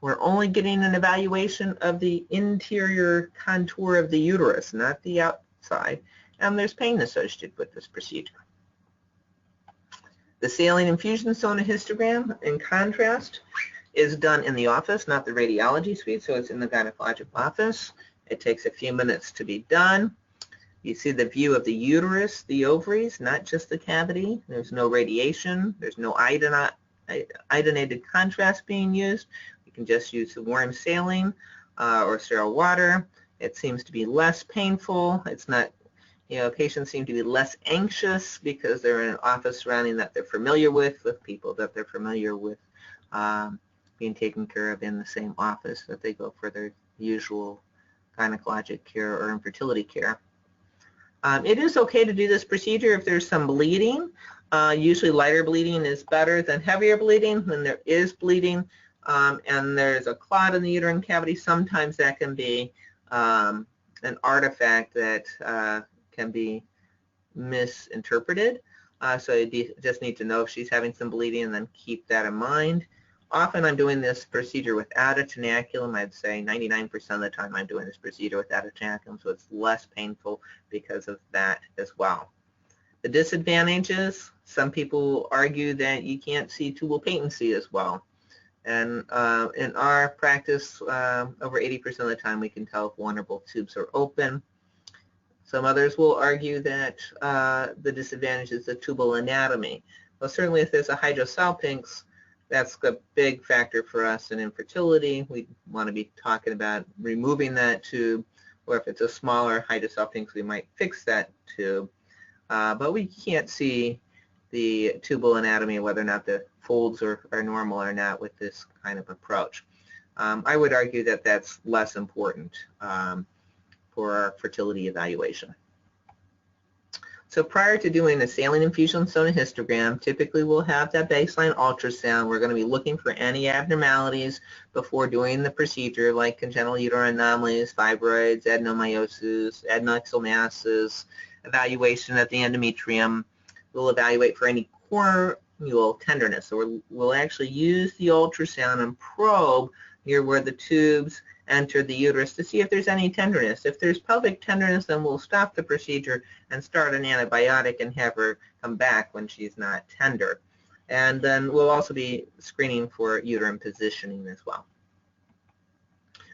We're only getting an evaluation of the interior contour of the uterus, not the outside, and there's pain associated with this procedure. The saline infusion sonohysterogram, in contrast, is done in the office, not the radiology suite, so it's in the gynecologic office. It takes a few minutes to be done. You see the view of the uterus, the ovaries, not just the cavity. There's no radiation. There's no iodinated contrast being used. You can just use the warm saline or sterile water. It seems to be less painful. It's not, patients seem to be less anxious because they're in an office surrounding that they're familiar with people that they're familiar with being taken care of in the same office that they go for their usual gynecologic care or infertility care. It is okay to do this procedure if there's some bleeding. Usually lighter bleeding is better than heavier bleeding. When there is bleeding and there's a clot in the uterine cavity, sometimes that can be an artifact that can be misinterpreted. So you just need to know if she's having some bleeding and then keep that in mind. Often I'm doing this procedure without a tenaculum. I'd say 99% of the time I'm doing this procedure without a tenaculum, so it's less painful because of that as well. The disadvantages, some people argue that you can't see tubal patency as well. And in our practice, over 80% of the time we can tell if one or both tubes are open. Some others will argue that the disadvantage is the tubal anatomy. Well, certainly if there's a hydrosalpinx, that's a big factor for us in infertility. We want to be talking about removing that tube, or if it's a smaller hydrosalpinx, we might fix that tube. But we can't see the tubal anatomy, whether or not the folds are normal or not with this kind of approach. I would argue that that's less important for our fertility evaluation. So prior to doing a saline infusion sonohysterogram, typically we'll have that baseline ultrasound. We're going to be looking for any abnormalities before doing the procedure, like congenital uterine anomalies, fibroids, adenomyosis, adnexal masses, evaluation of the endometrium. We'll evaluate for any cornual tenderness. So we'll actually use the ultrasound and probe near where the tubes enter the uterus to see if there's any tenderness. If there's pelvic tenderness, then we'll stop the procedure and start an antibiotic and have her come back when she's not tender. And then we'll also be screening for uterine positioning as well.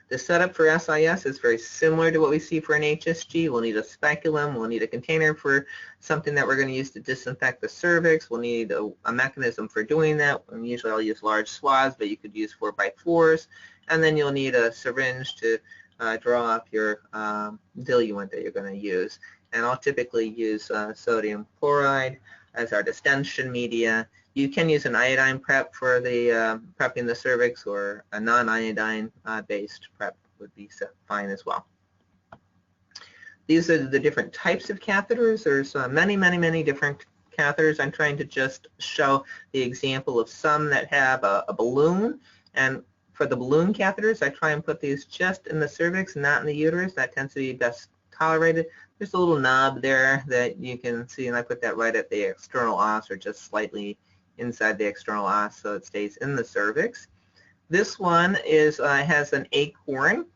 The setup for SIS is very similar to what we see for an HSG. We'll need a speculum, we'll need a container for something that we're going to use to disinfect the cervix, we'll need a mechanism for doing that. And usually I'll use large swaths, but you could use 4x4s, and then you'll need a syringe to draw up your diluent that you're going to use. And I'll typically use sodium chloride as our distension media. You can use an iodine prep for the prepping the cervix, or a non-iodine based prep would be fine as well. These are the different types of catheters. There's many different catheters. I'm trying to just show the example of some that have a balloon, and for the balloon catheters, I try and put these just in the cervix, not in the uterus. That tends to be best tolerated. There's a little knob there that you can see, and I put that right at the external os, or just slightly inside the external os, so it stays in the cervix. This one has an acorn,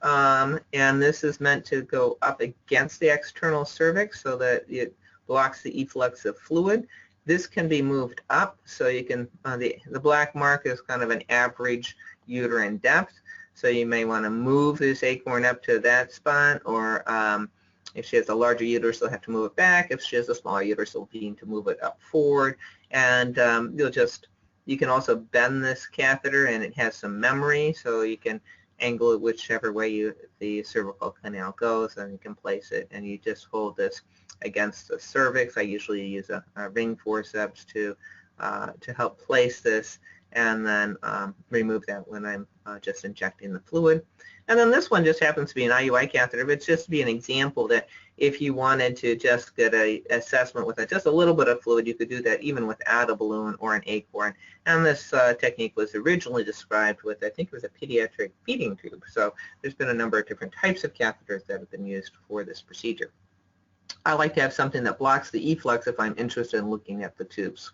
and this is meant to go up against the external cervix so that it blocks the efflux of fluid. This can be moved up, so you can, the black mark is kind of an average uterine depth, so you may want to move this acorn up to that spot, or if she has a larger uterus, they'll have to move it back. If she has a smaller uterus, they'll need to move it up forward. And you can also bend this catheter, and it has some memory, so you can angle it whichever way the cervical canal goes, and you can place it, and you just hold this against the cervix. I usually use a ring forceps to help place this, and then remove that when I'm just injecting the fluid. And then this one just happens to be an IUI catheter, but it's just to be an example that if you wanted to just get an assessment with just a little bit of fluid, you could do that even without a balloon or an acorn. And this technique was originally described with, I think it was a pediatric feeding tube. So there's been a number of different types of catheters that have been used for this procedure. I like to have something that blocks the efflux if I'm interested in looking at the tubes.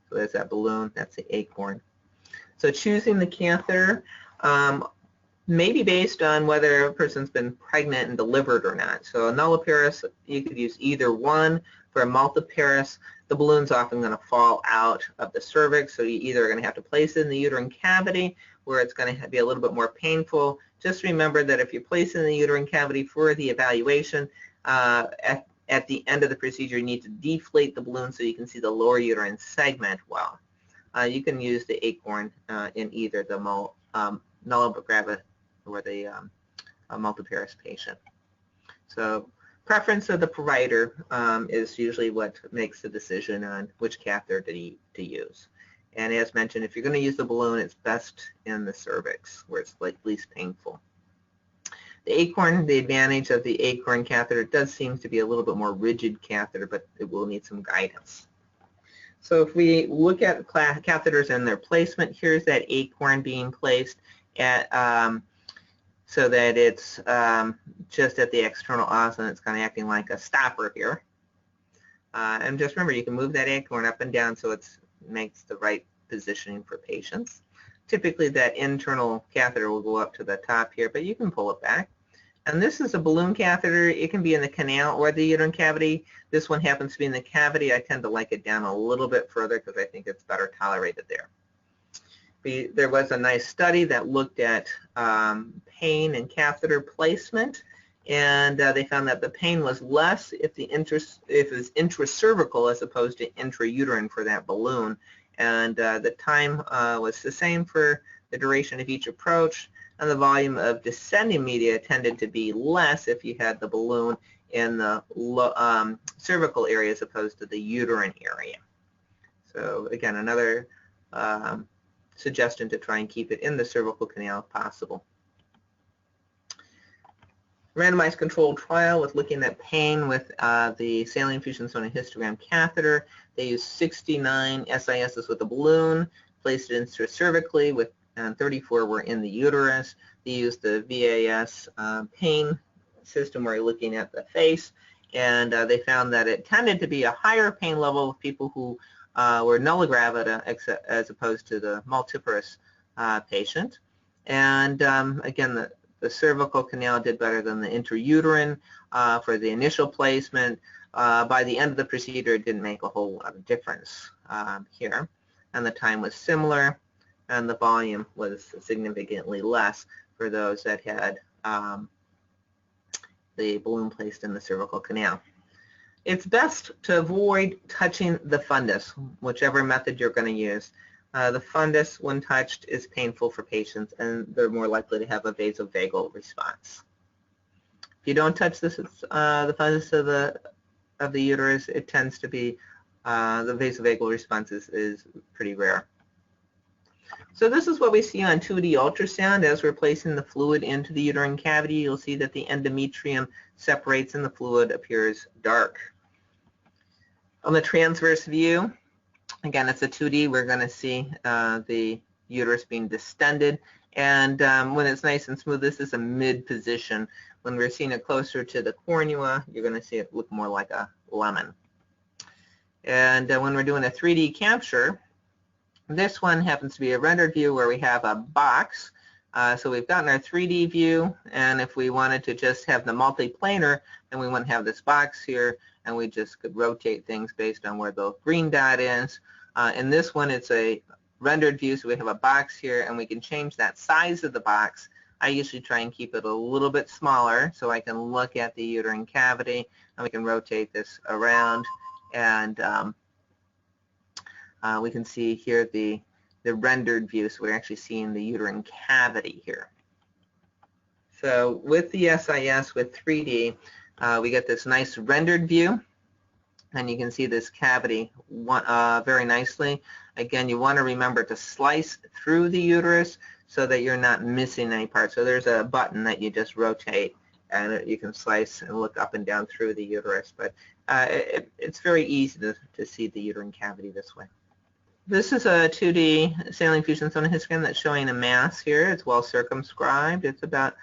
So there's that balloon, that's the acorn. So choosing the catheter may be based on whether a person's been pregnant and delivered or not. So a nulliparous, you could use either one. For a multiparous, the balloon's often going to fall out of the cervix, so you either are going to have to place it in the uterine cavity, where it's going to be a little bit more painful. Just remember that if you place it in the uterine cavity for the evaluation, at the end of the procedure, you need to deflate the balloon so you can see the lower uterine segment well. You can use the acorn in either the nulliparous or the multiparous patient. So preference of the provider is usually what makes the decision on which catheter to use. And as mentioned, if you're going to use the balloon, it's best in the cervix, where it's least painful. The acorn, the advantage of the acorn catheter, does seem to be a little bit more rigid catheter, but it will need some guidance. So if we look at catheters and their placement, here's that acorn being placed at so that it's just at the external os, and it's kind of acting like a stopper here. And just remember, you can move that acorn up and down so it makes the right positioning for patients. Typically, that internal catheter will go up to the top here, but you can pull it back. And this is a balloon catheter. It can be in the canal or the uterine cavity. This one happens to be in the cavity. I tend to like it down a little bit further because I think it's better tolerated there. There was a nice study that looked at pain and catheter placement, and they found that the pain was less if it was intracervical as opposed to intrauterine for that balloon. And the time was the same for the duration of each approach, and the volume of descending media tended to be less if you had the balloon in the cervical area as opposed to the uterine area. So again, another suggestion to try and keep it in the cervical canal if possible. Randomized controlled trial with looking at pain with the saline fusion sonohysterogram catheter. They used 69 SISs with a balloon, placed it intracervically, with 34 were in the uterus. They used the VAS pain system where you're looking at the face, and they found that it tended to be a higher pain level with people who were nulla gravida as opposed to the multiparous patient. And again, the cervical canal did better than the intrauterine for the initial placement. By the end of the procedure, it didn't make a whole lot of difference here. And the time was similar, and the volume was significantly less for those that had the balloon placed in the cervical canal. It's best to avoid touching the fundus, whichever method you're going to use. The fundus, when touched, is painful for patients, and they're more likely to have a vasovagal response. If you don't touch this, the fundus of the uterus, it tends to be the vasovagal response is pretty rare. So this is what we see on 2D ultrasound. As we're placing the fluid into the uterine cavity, you'll see that the endometrium separates and the fluid appears dark. On the transverse view, again, it's a 2D. We're going to see the uterus being distended. And when it's nice and smooth, this is a mid position. When we're seeing it closer to the cornua, you're going to see it look more like a lemon. And when we're doing a 3D capture, this one happens to be a rendered view where we have a box. So we've gotten our 3D view, and if we wanted to just have the multi-planar, then we wouldn't have this box here, and we just could rotate things based on where the green dot is. In this one, it's a rendered view, so we have a box here, and we can change that size of the box. I usually try and keep it a little bit smaller so I can look at the uterine cavity, and we can rotate this around, and we can see here the rendered view, so we're actually seeing the uterine cavity here. So with the SIS with 3D, we get this nice rendered view, and you can see this cavity very nicely. Again, you want to remember to slice through the uterus so that you're not missing any part. So there's a button that you just rotate, and you can slice and look up and down through the uterus. But it's very easy to see the uterine cavity this way. This is a 2D saline fusion sonohysterogram that's showing a mass here. It's well circumscribed. It's about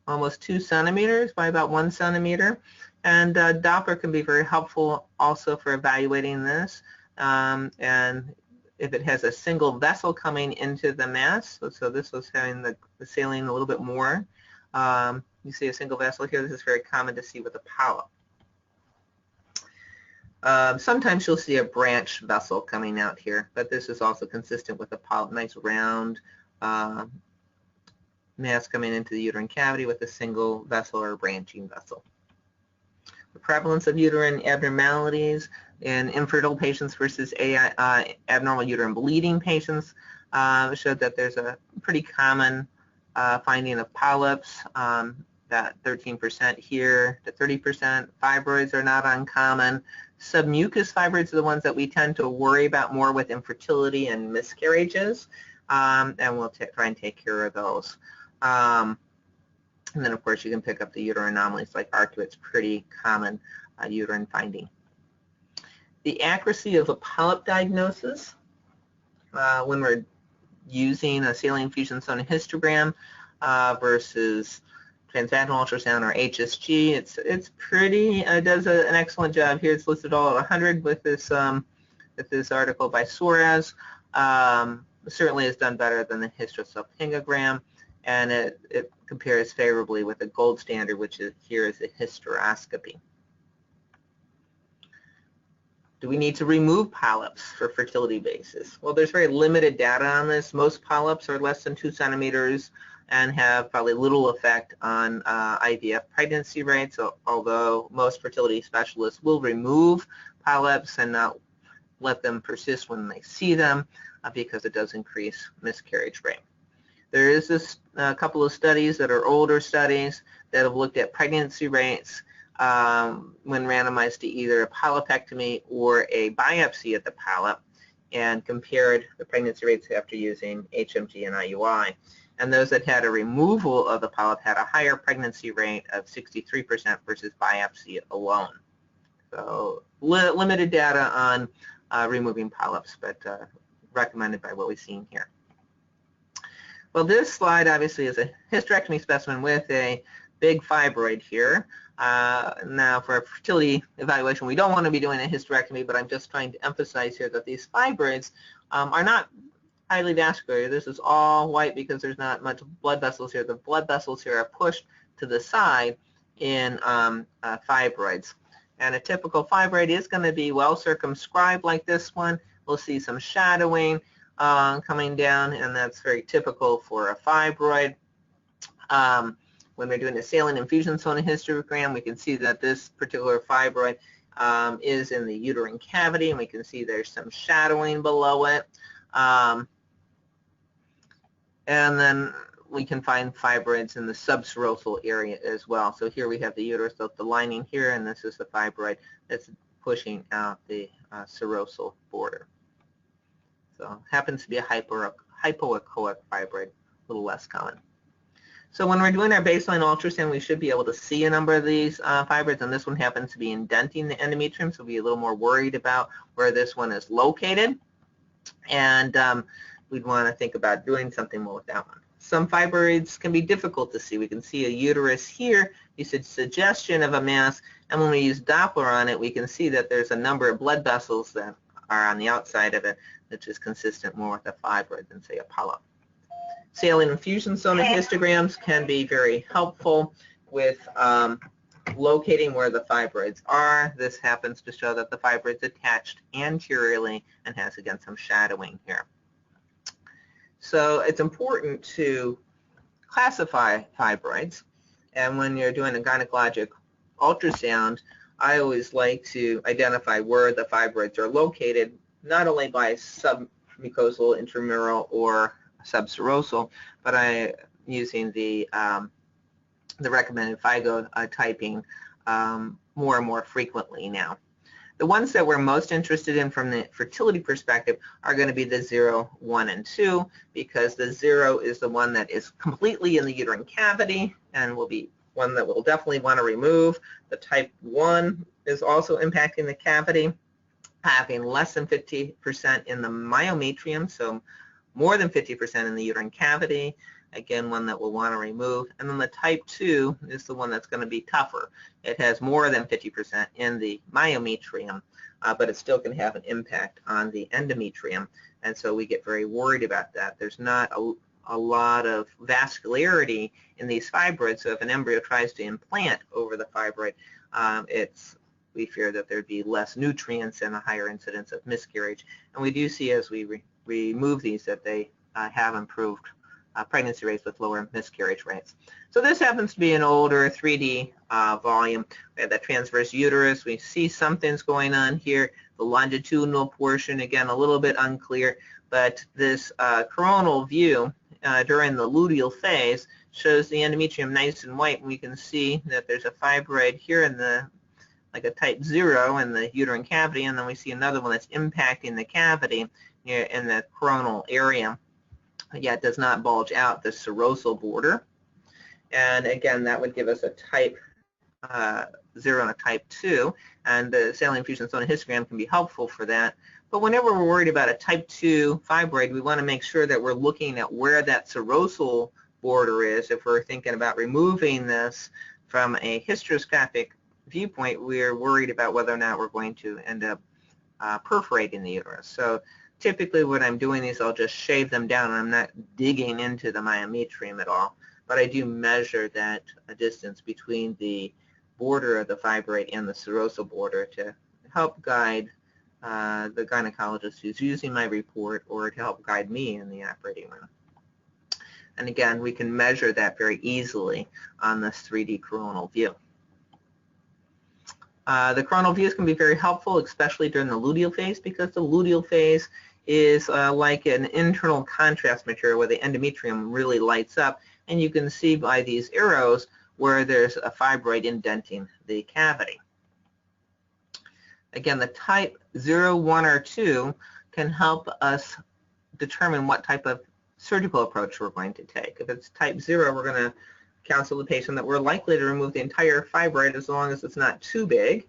almost 2 centimeters by about 1 centimeter. And Doppler can be very helpful also for evaluating this. And if it has a single vessel coming into the mass, so this was having the saline a little bit more. You see a single vessel here. This is very common to see with a polyp. Sometimes you'll see a branch vessel coming out here, but this is also consistent with a polyp, nice round mass coming into the uterine cavity with a single vessel or a branching vessel. The prevalence of uterine abnormalities in infertile patients versus abnormal uterine bleeding patients showed that there's a pretty common finding of polyps, that 13% here to 30%. Fibroids are not uncommon. Submucus fibroids are the ones that we tend to worry about more with infertility and miscarriages, and we'll try and take care of those. And then, of course, you can pick up the uterine anomalies like Arcuate's pretty common uterine finding. The accuracy of a polyp diagnosis when we're using a saline fusion sonohysterogram versus transvaginal ultrasound or HSG, it's pretty, does an excellent job. Here it's listed all at 100 with this article by Suarez. Certainly has done better than the hysterosalpingogram, and it compares favorably with the gold standard, which is here is a hysteroscopy. Do we need to remove polyps for fertility basis? Well, there's very limited data on this. Most polyps are less than 2 centimeters and have probably little effect on IVF pregnancy rates, although most fertility specialists will remove polyps and not let them persist when they see them because it does increase miscarriage rate. There is a couple of studies that are older studies that have looked at pregnancy rates when randomized to either a polypectomy or a biopsy of the polyp and compared the pregnancy rates after using HMG and IUI. and those that had a removal of the polyp had a higher pregnancy rate of 63% versus biopsy alone. So limited data on removing polyps, but recommended by what we've seen here. Well, this slide obviously is a hysterectomy specimen with a big fibroid here. Now, for a fertility evaluation, we don't want to be doing a hysterectomy, but I'm just trying to emphasize here that these fibroids are not highly vascular. This is all white because there's not much blood vessels here. The blood vessels here are pushed to the side in fibroids. And a typical fibroid is going to be well circumscribed like this one. We'll see some shadowing coming down, and that's very typical for a fibroid. When we're doing a saline infusion sonohysterogram, we can see that this particular fibroid is in the uterine cavity, and we can see there's some shadowing below it. And then we can find fibroids in the subserosal area as well. So here we have the uterus, so the lining here, and this is the fibroid that's pushing out the serosal border. So happens to be a hypoechoic fibroid, a little less common. So when we're doing our baseline ultrasound, we should be able to see a number of these fibroids, and this one happens to be indenting the endometrium, so we'll be a little more worried about where this one is located, and we'd want to think about doing something more with that one. Some fibroids can be difficult to see. We can see a uterus here, you said suggestion of a mass, and when we use Doppler on it, we can see that there's a number of blood vessels that are on the outside of it, which is consistent more with a fibroid than, say, a polyp. Saline infusion sonohistograms can be very helpful with locating where the fibroids are. This happens to show that the fibroid's attached anteriorly and has, again, some shadowing here. So it's important to classify fibroids, and when you're doing a gynecologic ultrasound, I always like to identify where the fibroids are located, not only by submucosal, intramural, or subserosal, but I using the recommended FIGO typing more and more frequently now. The ones that we're most interested in from the fertility perspective are going to be the 0, 1, and 2, because the 0 is the one that is completely in the uterine cavity and will be one that we'll definitely want to remove. The type 1 is also impacting the cavity, having less than 50% in the myometrium, so more than 50% in the uterine cavity, again, one that we'll want to remove. And then the type 2 is the one that's going to be tougher. It has more than 50% in the myometrium, but it still can have an impact on the endometrium, and so we get very worried about that. There's not a lot of vascularity in these fibroids, so if an embryo tries to implant over the fibroid, we fear that there'd be less nutrients and a higher incidence of miscarriage. And we do see as we remove these that they have improved pregnancy rates with lower miscarriage rates. So this happens to be an older 3D volume. We have that transverse uterus. We see something's going on here. The longitudinal portion, again, a little bit unclear, but this coronal view during the luteal phase shows the endometrium nice and white, and we can see that there's a fibroid here in the like a type 0 in the uterine cavity, and then we see another one that's impacting the cavity in the coronal area. Yet does not bulge out the serosal border. And again, that would give us a type 0 and a type 2, and the saline infusion sonohysterogram can be helpful for that. But whenever we're worried about a type 2 fibroid, we want to make sure that we're looking at where that serosal border is. If we're thinking about removing this from a hysteroscopic viewpoint, we're worried about whether or not we're going to end up perforating the uterus. So typically when I'm doing these, I'll just shave them down, and I'm not digging into the myometrium at all. But I do measure that distance between the border of the fibroid and the serosal border to help guide the gynecologist who's using my report, or to help guide me in the operating room. And again, we can measure that very easily on this 3D coronal view. The coronal views can be very helpful, especially during the luteal phase, because the luteal phase is like an internal contrast material where the endometrium really lights up, and you can see by these arrows where there's a fibroid indenting the cavity. Again, the type 0, 1, or 2 can help us determine what type of surgical approach we're going to take. If it's type 0, we're going to counsel the patient that we're likely to remove the entire fibroid as long as it's not too big,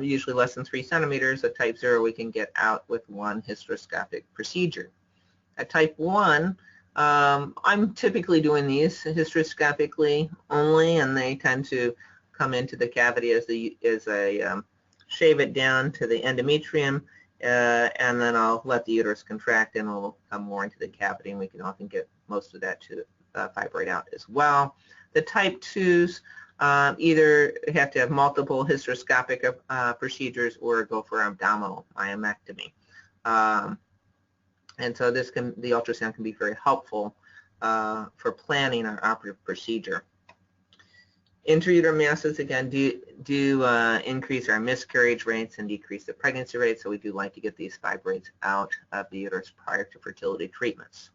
usually less than 3 centimeters. At type 0, we can get out with one hysteroscopic procedure. At type 1, I'm typically doing these hysteroscopically only, and they tend to come into the cavity as I shave it down to the endometrium, and then I'll let the uterus contract and it'll come more into the cavity, and we can often get most of that to fibroid out as well. The type 2s either have to have multiple hysteroscopic procedures or go for abdominal myomectomy. And so the ultrasound can be very helpful for planning our operative procedure. Intrauterine masses, again, do increase our miscarriage rates and decrease the pregnancy rate, so we do like to get these fibroids out of the uterus prior to fertility treatments.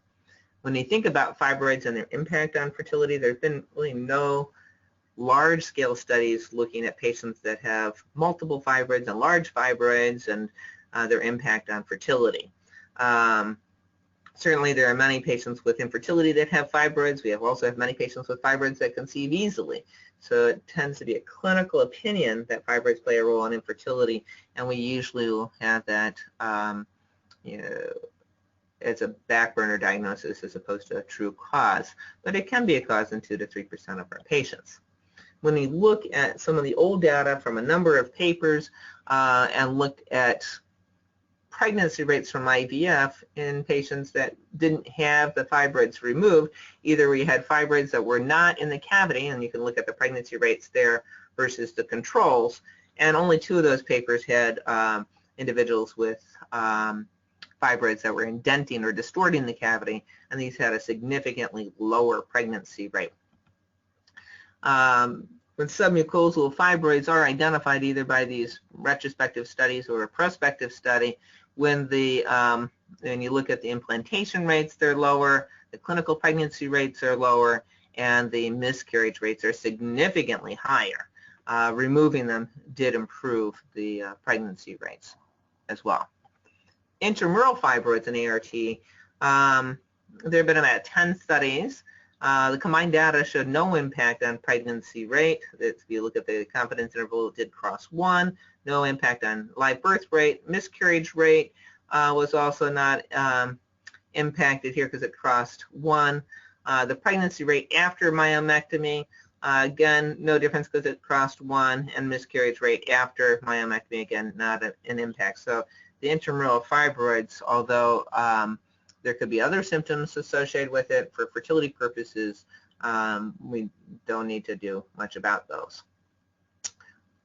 When you think about fibroids and their impact on fertility, there's been really no large-scale studies looking at patients that have multiple fibroids and large fibroids and their impact on fertility. Certainly there are many patients with infertility that have fibroids. We also have many patients with fibroids that conceive easily. So it tends to be a clinical opinion that fibroids play a role in infertility, and we usually will have that as a back burner diagnosis as opposed to a true cause. But it can be a cause in 2 to 3% of our patients. When we look at some of the old data from a number of papers and looked at pregnancy rates from IVF in patients that didn't have the fibroids removed, either we had fibroids that were not in the cavity, and you can look at the pregnancy rates there versus the controls, and only 2 of those papers had individuals with fibroids that were indenting or distorting the cavity, and these had a significantly lower pregnancy rate. When submucosal fibroids are identified either by these retrospective studies or a prospective study, when you look at the implantation rates, they're lower, the clinical pregnancy rates are lower, and the miscarriage rates are significantly higher. Removing them did improve the pregnancy rates as well. Intramural fibroids in ART, there have been about 10 studies. The combined data showed no impact on pregnancy rate. If you look at the confidence interval, it did cross 1. No impact on live birth rate. Miscarriage rate was also not impacted here because it crossed 1. The pregnancy rate after myomectomy, again, no difference because it crossed 1. And miscarriage rate after myomectomy, again, not an impact. So the intramural fibroids, although there could be other symptoms associated with it, for fertility purposes, we don't need to do much about those.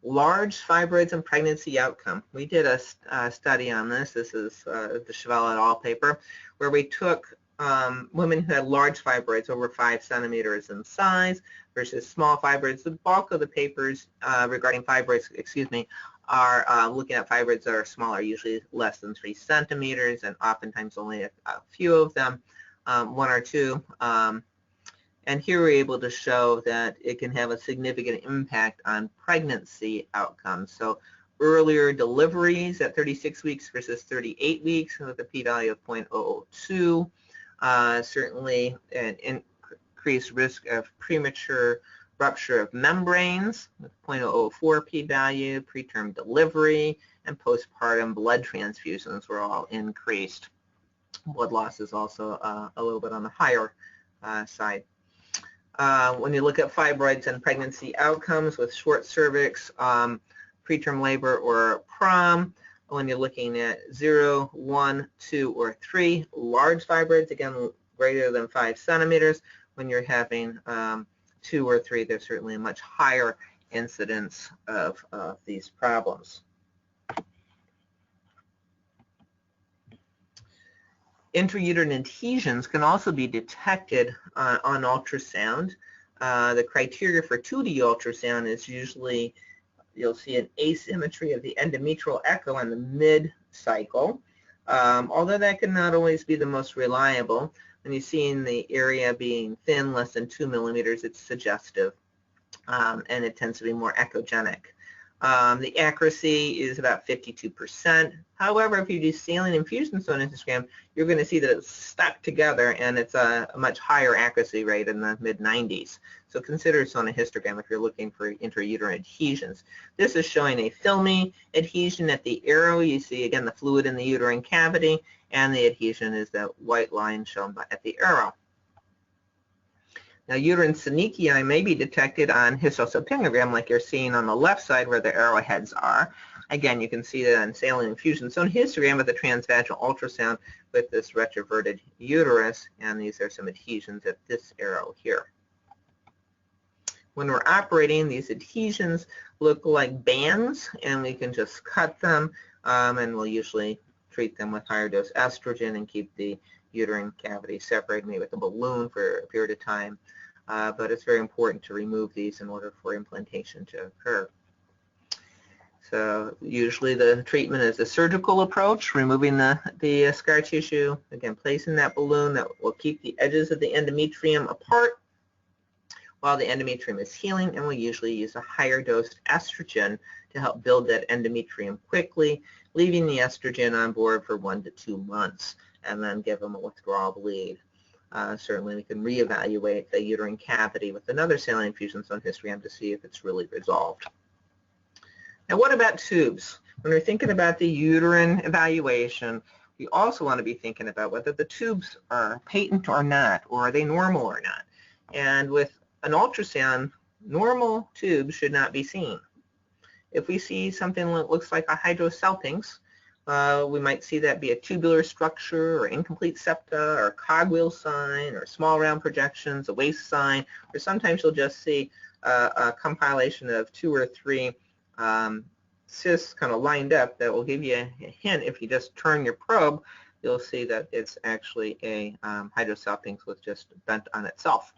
Large fibroids and pregnancy outcome. We did a study on this. This is the Chevelle et al. Paper, where we took women who had large fibroids over 5 centimeters in size versus small fibroids. The bulk of the papers regarding fibroids, are looking at fibroids that are smaller, usually less than 3 centimeters, and oftentimes only a few of them, 1 or 2. And here we're able to show that it can have a significant impact on pregnancy outcomes. So earlier deliveries at 36 weeks versus 38 weeks with a p-value of 0.002, certainly an increased risk of premature rupture of membranes with 0.004 p-value, preterm delivery, and postpartum blood transfusions were all increased. Blood loss is also a little bit on the higher side. When you look at fibroids and pregnancy outcomes with short cervix, preterm labor, or PROM, when you're looking at 0, 1, 2, or 3, large fibroids, again, greater than 5 centimeters. When you're having 2 or 3, there's certainly a much higher incidence of these problems. Intrauterine adhesions can also be detected on ultrasound. The criteria for 2D ultrasound is usually, you'll see an asymmetry of the endometrial echo on the mid-cycle, although that can not always be the most reliable. When you see in the area being thin, less than 2 millimeters, it's suggestive, and it tends to be more echogenic. The accuracy is about 52%. However, if you do saline infusion sonohysterogram, you're going to see that it's stuck together and it's a much higher accuracy rate in the mid-90s. So consider sonohysterogram if you're looking for intrauterine adhesions. This is showing a filmy adhesion at the arrow. You see again the fluid in the uterine cavity, and the adhesion is that white line shown at the arrow. Now, uterine synechia may be detected on hysterosalpingogram like you're seeing on the left side where the arrowheads are. Again, you can see that on saline infusion sonohysterogram with a transvaginal ultrasound with this retroverted uterus, and these are some adhesions at this arrow here. When we're operating, these adhesions look like bands, and we can just cut them, and we'll usually treat them with higher dose estrogen and keep the uterine cavity separated, maybe with a balloon for a period of time. But it's very important to remove these in order for implantation to occur. So usually the treatment is a surgical approach, removing the scar tissue, again placing that balloon that will keep the edges of the endometrium apart while the endometrium is healing, and we'll usually use a higher dosed estrogen to help build that endometrium quickly, leaving the estrogen on board for 1 to 2 months, and then give them a withdrawal bleed. Certainly we can reevaluate the uterine cavity with another saline infusion sonohysterogram to see if it's really resolved. Now, what about tubes? When we're thinking about the uterine evaluation, we also want to be thinking about whether the tubes are patent or not, or are they normal or not. And with an ultrasound, normal tubes should not be seen. If we see something that looks like a hydrosalpinx, we might see that be a tubular structure or incomplete septa or cogwheel sign or small round projections, a waist sign, or sometimes you'll just see a compilation of 2 or 3 cysts kind of lined up that will give you a hint. If you just turn your probe, you'll see that it's actually a hydrosalpinx with just bent on itself.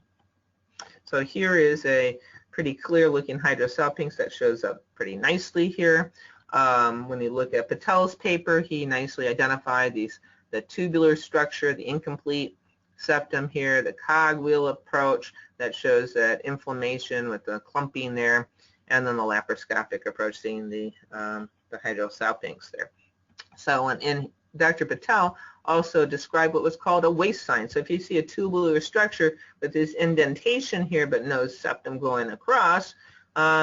So here is a pretty clear looking hydrosalpinx that shows up pretty nicely here. When you look at Patel's paper, he nicely identified the tubular structure, the incomplete septum here, the cogwheel approach that shows that inflammation with the clumping there, and then the laparoscopic approach seeing the hydrosalpinx there. So in Dr. Patel also described what was called a waist sign. So if you see a tubular structure with this indentation here but no septum going across,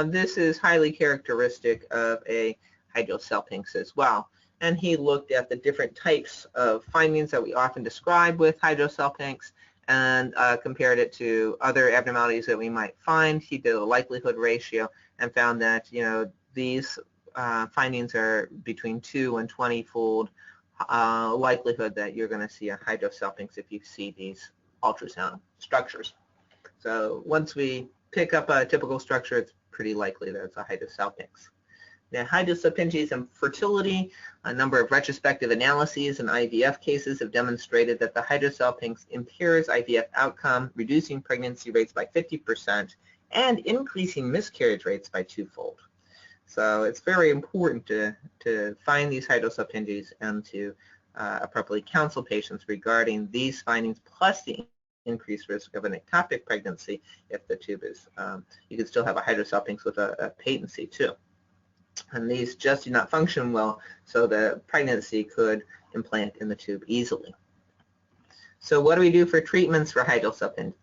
this is highly characteristic of a hydrosalpinx as well. And he looked at the different types of findings that we often describe with hydrosalpinx and compared it to other abnormalities that we might find. He did a likelihood ratio and found that, you know, these findings are between 2 and 20-fold likelihood that you're going to see a hydrosalpinx if you see these ultrasound structures. So once we pick up a typical structure, it's pretty likely that it's a hydrosalpinx. Now, hydrosalpinges and fertility, a number of retrospective analyses and IVF cases have demonstrated that the hydrosalpinx impairs IVF outcome, reducing pregnancy rates by 50% and increasing miscarriage rates by 2-fold. So it's very important to find these hydrosalpinges and to appropriately counsel patients regarding these findings, plus the increased risk of an ectopic pregnancy if the tube is, you could still have a hydrosalpinx with a patency too. And these just do not function well, so the pregnancy could implant in the tube easily. So what do we do for treatments for hydrosalpinx?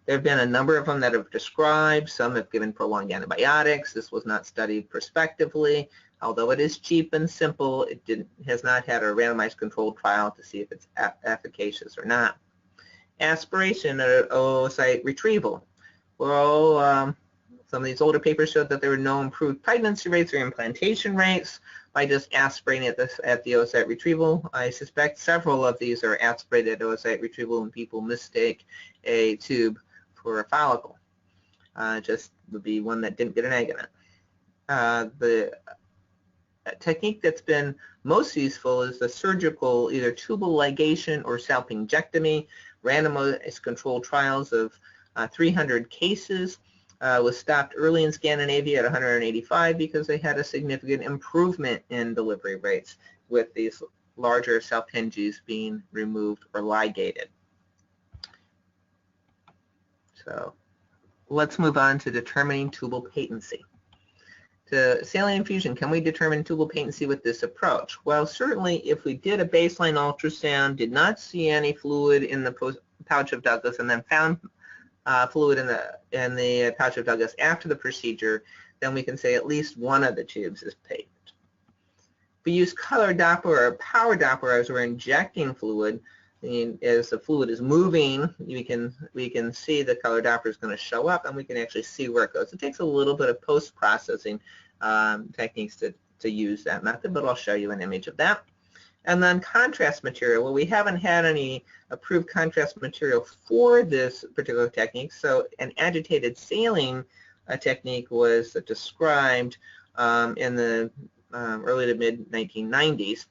There have been a number of them that have described. Some have given prolonged antibiotics. This was not studied prospectively. Although it is cheap and simple, it has not had a randomized controlled trial to see if it's efficacious or not. Aspiration or oocyte retrieval. Well, some of these older papers showed that there were no improved pregnancy rates or implantation rates by just aspirating at the oocyte retrieval. I suspect several of these are aspirated oocyte retrieval when people mistake a tube for a follicle. Just would be one that didn't get an egg in it. The technique that's been most useful is the surgical either tubal ligation or salpingectomy. Randomized controlled trials of 300 cases was stopped early in Scandinavia at 185 because they had a significant improvement in delivery rates with these larger salpinges being removed or ligated. So let's move on to determining tubal patency. to saline infusion, can we determine tubal patency with this approach? Well, certainly if we did a baseline ultrasound, did not see any fluid in the pouch of Douglas, and then found fluid in the pouch of Douglas after the procedure, then we can say at least one of the tubes is patent. If we use color Doppler or power Doppler as we're injecting fluid, and as the fluid is moving, we can see the color Doppler is going to show up, and we can actually see where it goes. It takes a little bit of post-processing techniques to use that method, but I'll show you an image of that. And then contrast material. Well, we haven't had any approved contrast material for this particular technique, so an agitated saline technique was described in the early to mid 1990s,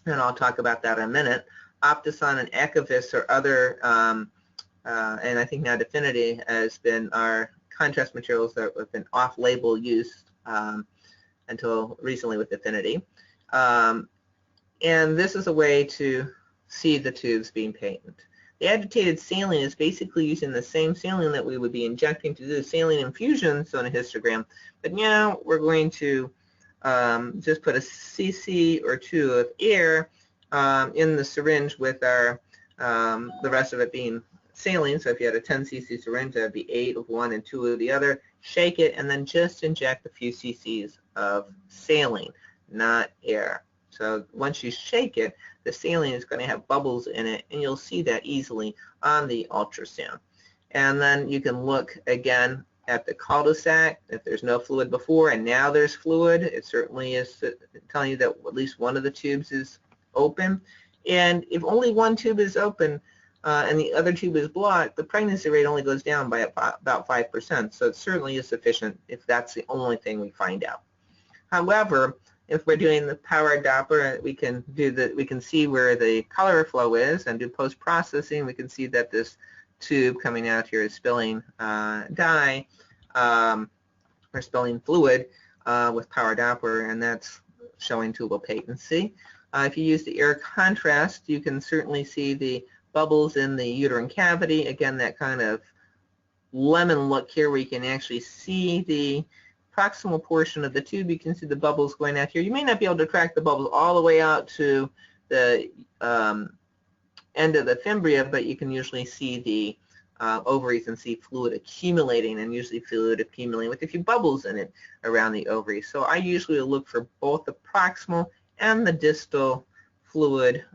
and I'll talk about that in a minute. Optison and Ecovis or other, and I think now Definity has been our contrast materials that have been off-label use until recently with Definity. And this is a way to see the tubes being patent. The agitated saline is basically using the same saline that we would be injecting to do the saline infusion sonohysterogram, but now we're going to just put a cc or 2 of air in the syringe with our the rest of it being saline. So if you had a 10 cc syringe, that would be 8 of one and 2 of the other. Shake it and then just inject a few cc's of saline, not air. So once you shake it, the saline is going to have bubbles in it, and you'll see that easily on the ultrasound. And then you can look again at the cul-de-sac. If there's no fluid before and now there's fluid, it certainly is telling you that at least one of the tubes is open. And if only one tube is open and the other tube is blocked, the pregnancy rate only goes down by about 5%. So it certainly is sufficient if that's the only thing we find out. However, if we're doing the power Doppler, we can see where the color flow is and do post-processing. We can see that this tube coming out here is spilling dye or spilling fluid with power Doppler, and that's showing tubal patency. If you use the air contrast, you can certainly see the bubbles in the uterine cavity. Again, that kind of lemon look here where you can actually see the proximal portion of the tube. You can see the bubbles going out here. You may not be able to track the bubbles all the way out to the end of the fimbria, but you can usually see the ovaries and see fluid accumulating, and usually fluid accumulating with a few bubbles in it around the ovaries. So I usually look for both the proximal and the distal fluid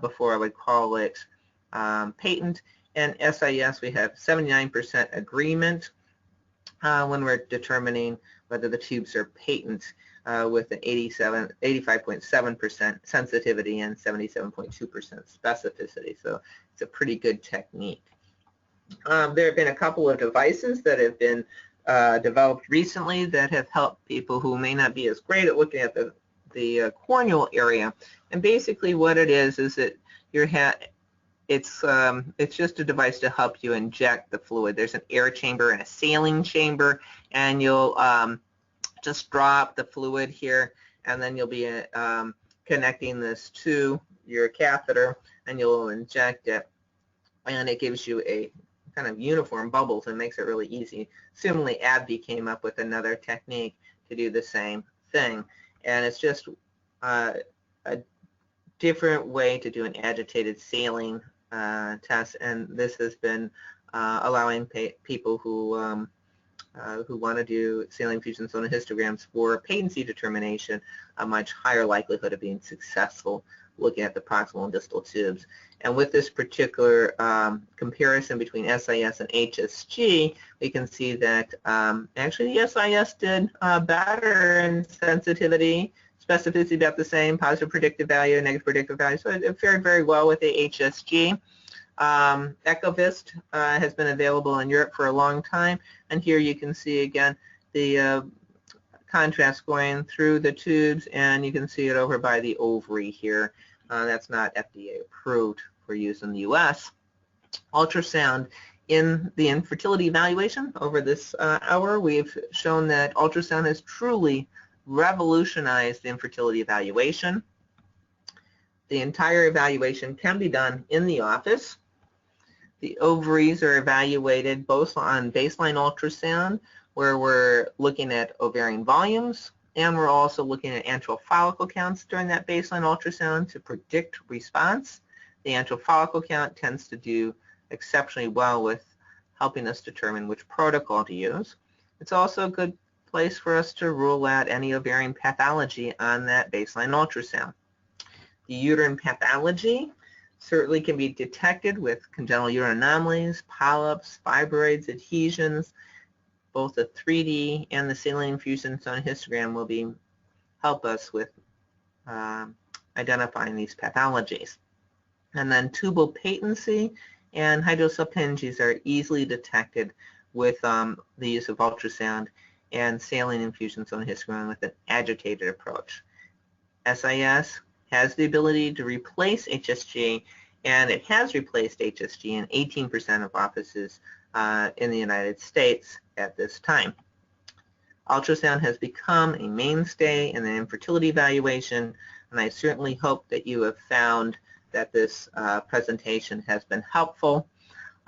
before I would call it patent. And SIS, we have 79% agreement when we're determining whether the tubes are patent with an 85.7% sensitivity and 77.2% specificity. So it's a pretty good technique. There have been a couple of devices that have been developed recently that have helped people who may not be as great at looking at the corneal area. And basically what it is that it's just a device to help you inject the fluid. There's an air chamber and a saline chamber, and you'll just drop the fluid here, and then you'll be connecting this to your catheter, and you'll inject it, and it gives you a kind of uniform bubbles and makes it really easy. Similarly, AbbVie came up with another technique to do the same thing, and it's just a different way to do an agitated saline test, and this has been allowing people who want to do saline infusion sonohistograms for patency determination a much higher likelihood of being successful looking at the proximal and distal tubes. And with this particular comparison between SIS and HSG, we can see that actually the SIS did better in sensitivity, specificity about the same, positive predictive value, negative predictive value. So it fared very well with the HSG. Ecovis has been available in Europe for a long time, and here you can see again the contrast going through the tubes, and you can see it over by the ovary here. That's not FDA approved for use in the US. Ultrasound in the infertility evaluation over this hour, we've shown that ultrasound has truly revolutionized the infertility evaluation. The entire evaluation can be done in the office. The ovaries are evaluated both on baseline ultrasound where we're looking at ovarian volumes, and we're also looking at antral follicle counts during that baseline ultrasound to predict response. The antral follicle count tends to do exceptionally well with helping us determine which protocol to use. It's also a good place for us to rule out any ovarian pathology on that baseline ultrasound. The uterine pathology certainly can be detected with congenital uterine anomalies, polyps, fibroids, adhesions. Both the 3D and the saline infusion sonohysterogram will help us with identifying these pathologies. And then tubal patency and hydrosalpinges are easily detected with the use of ultrasound and saline infusion sonohysterogram with an agitated approach. SIS has the ability to replace HSG, and it has replaced HSG in 18% of offices in the United States at this time. Ultrasound has become a mainstay in the infertility evaluation, and I certainly hope that you have found that this presentation has been helpful.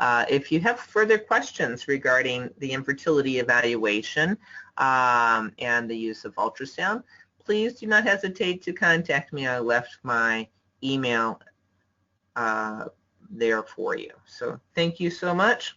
If you have further questions regarding the infertility evaluation and the use of ultrasound, please do not hesitate to contact me. I left my email there for you. So thank you so much.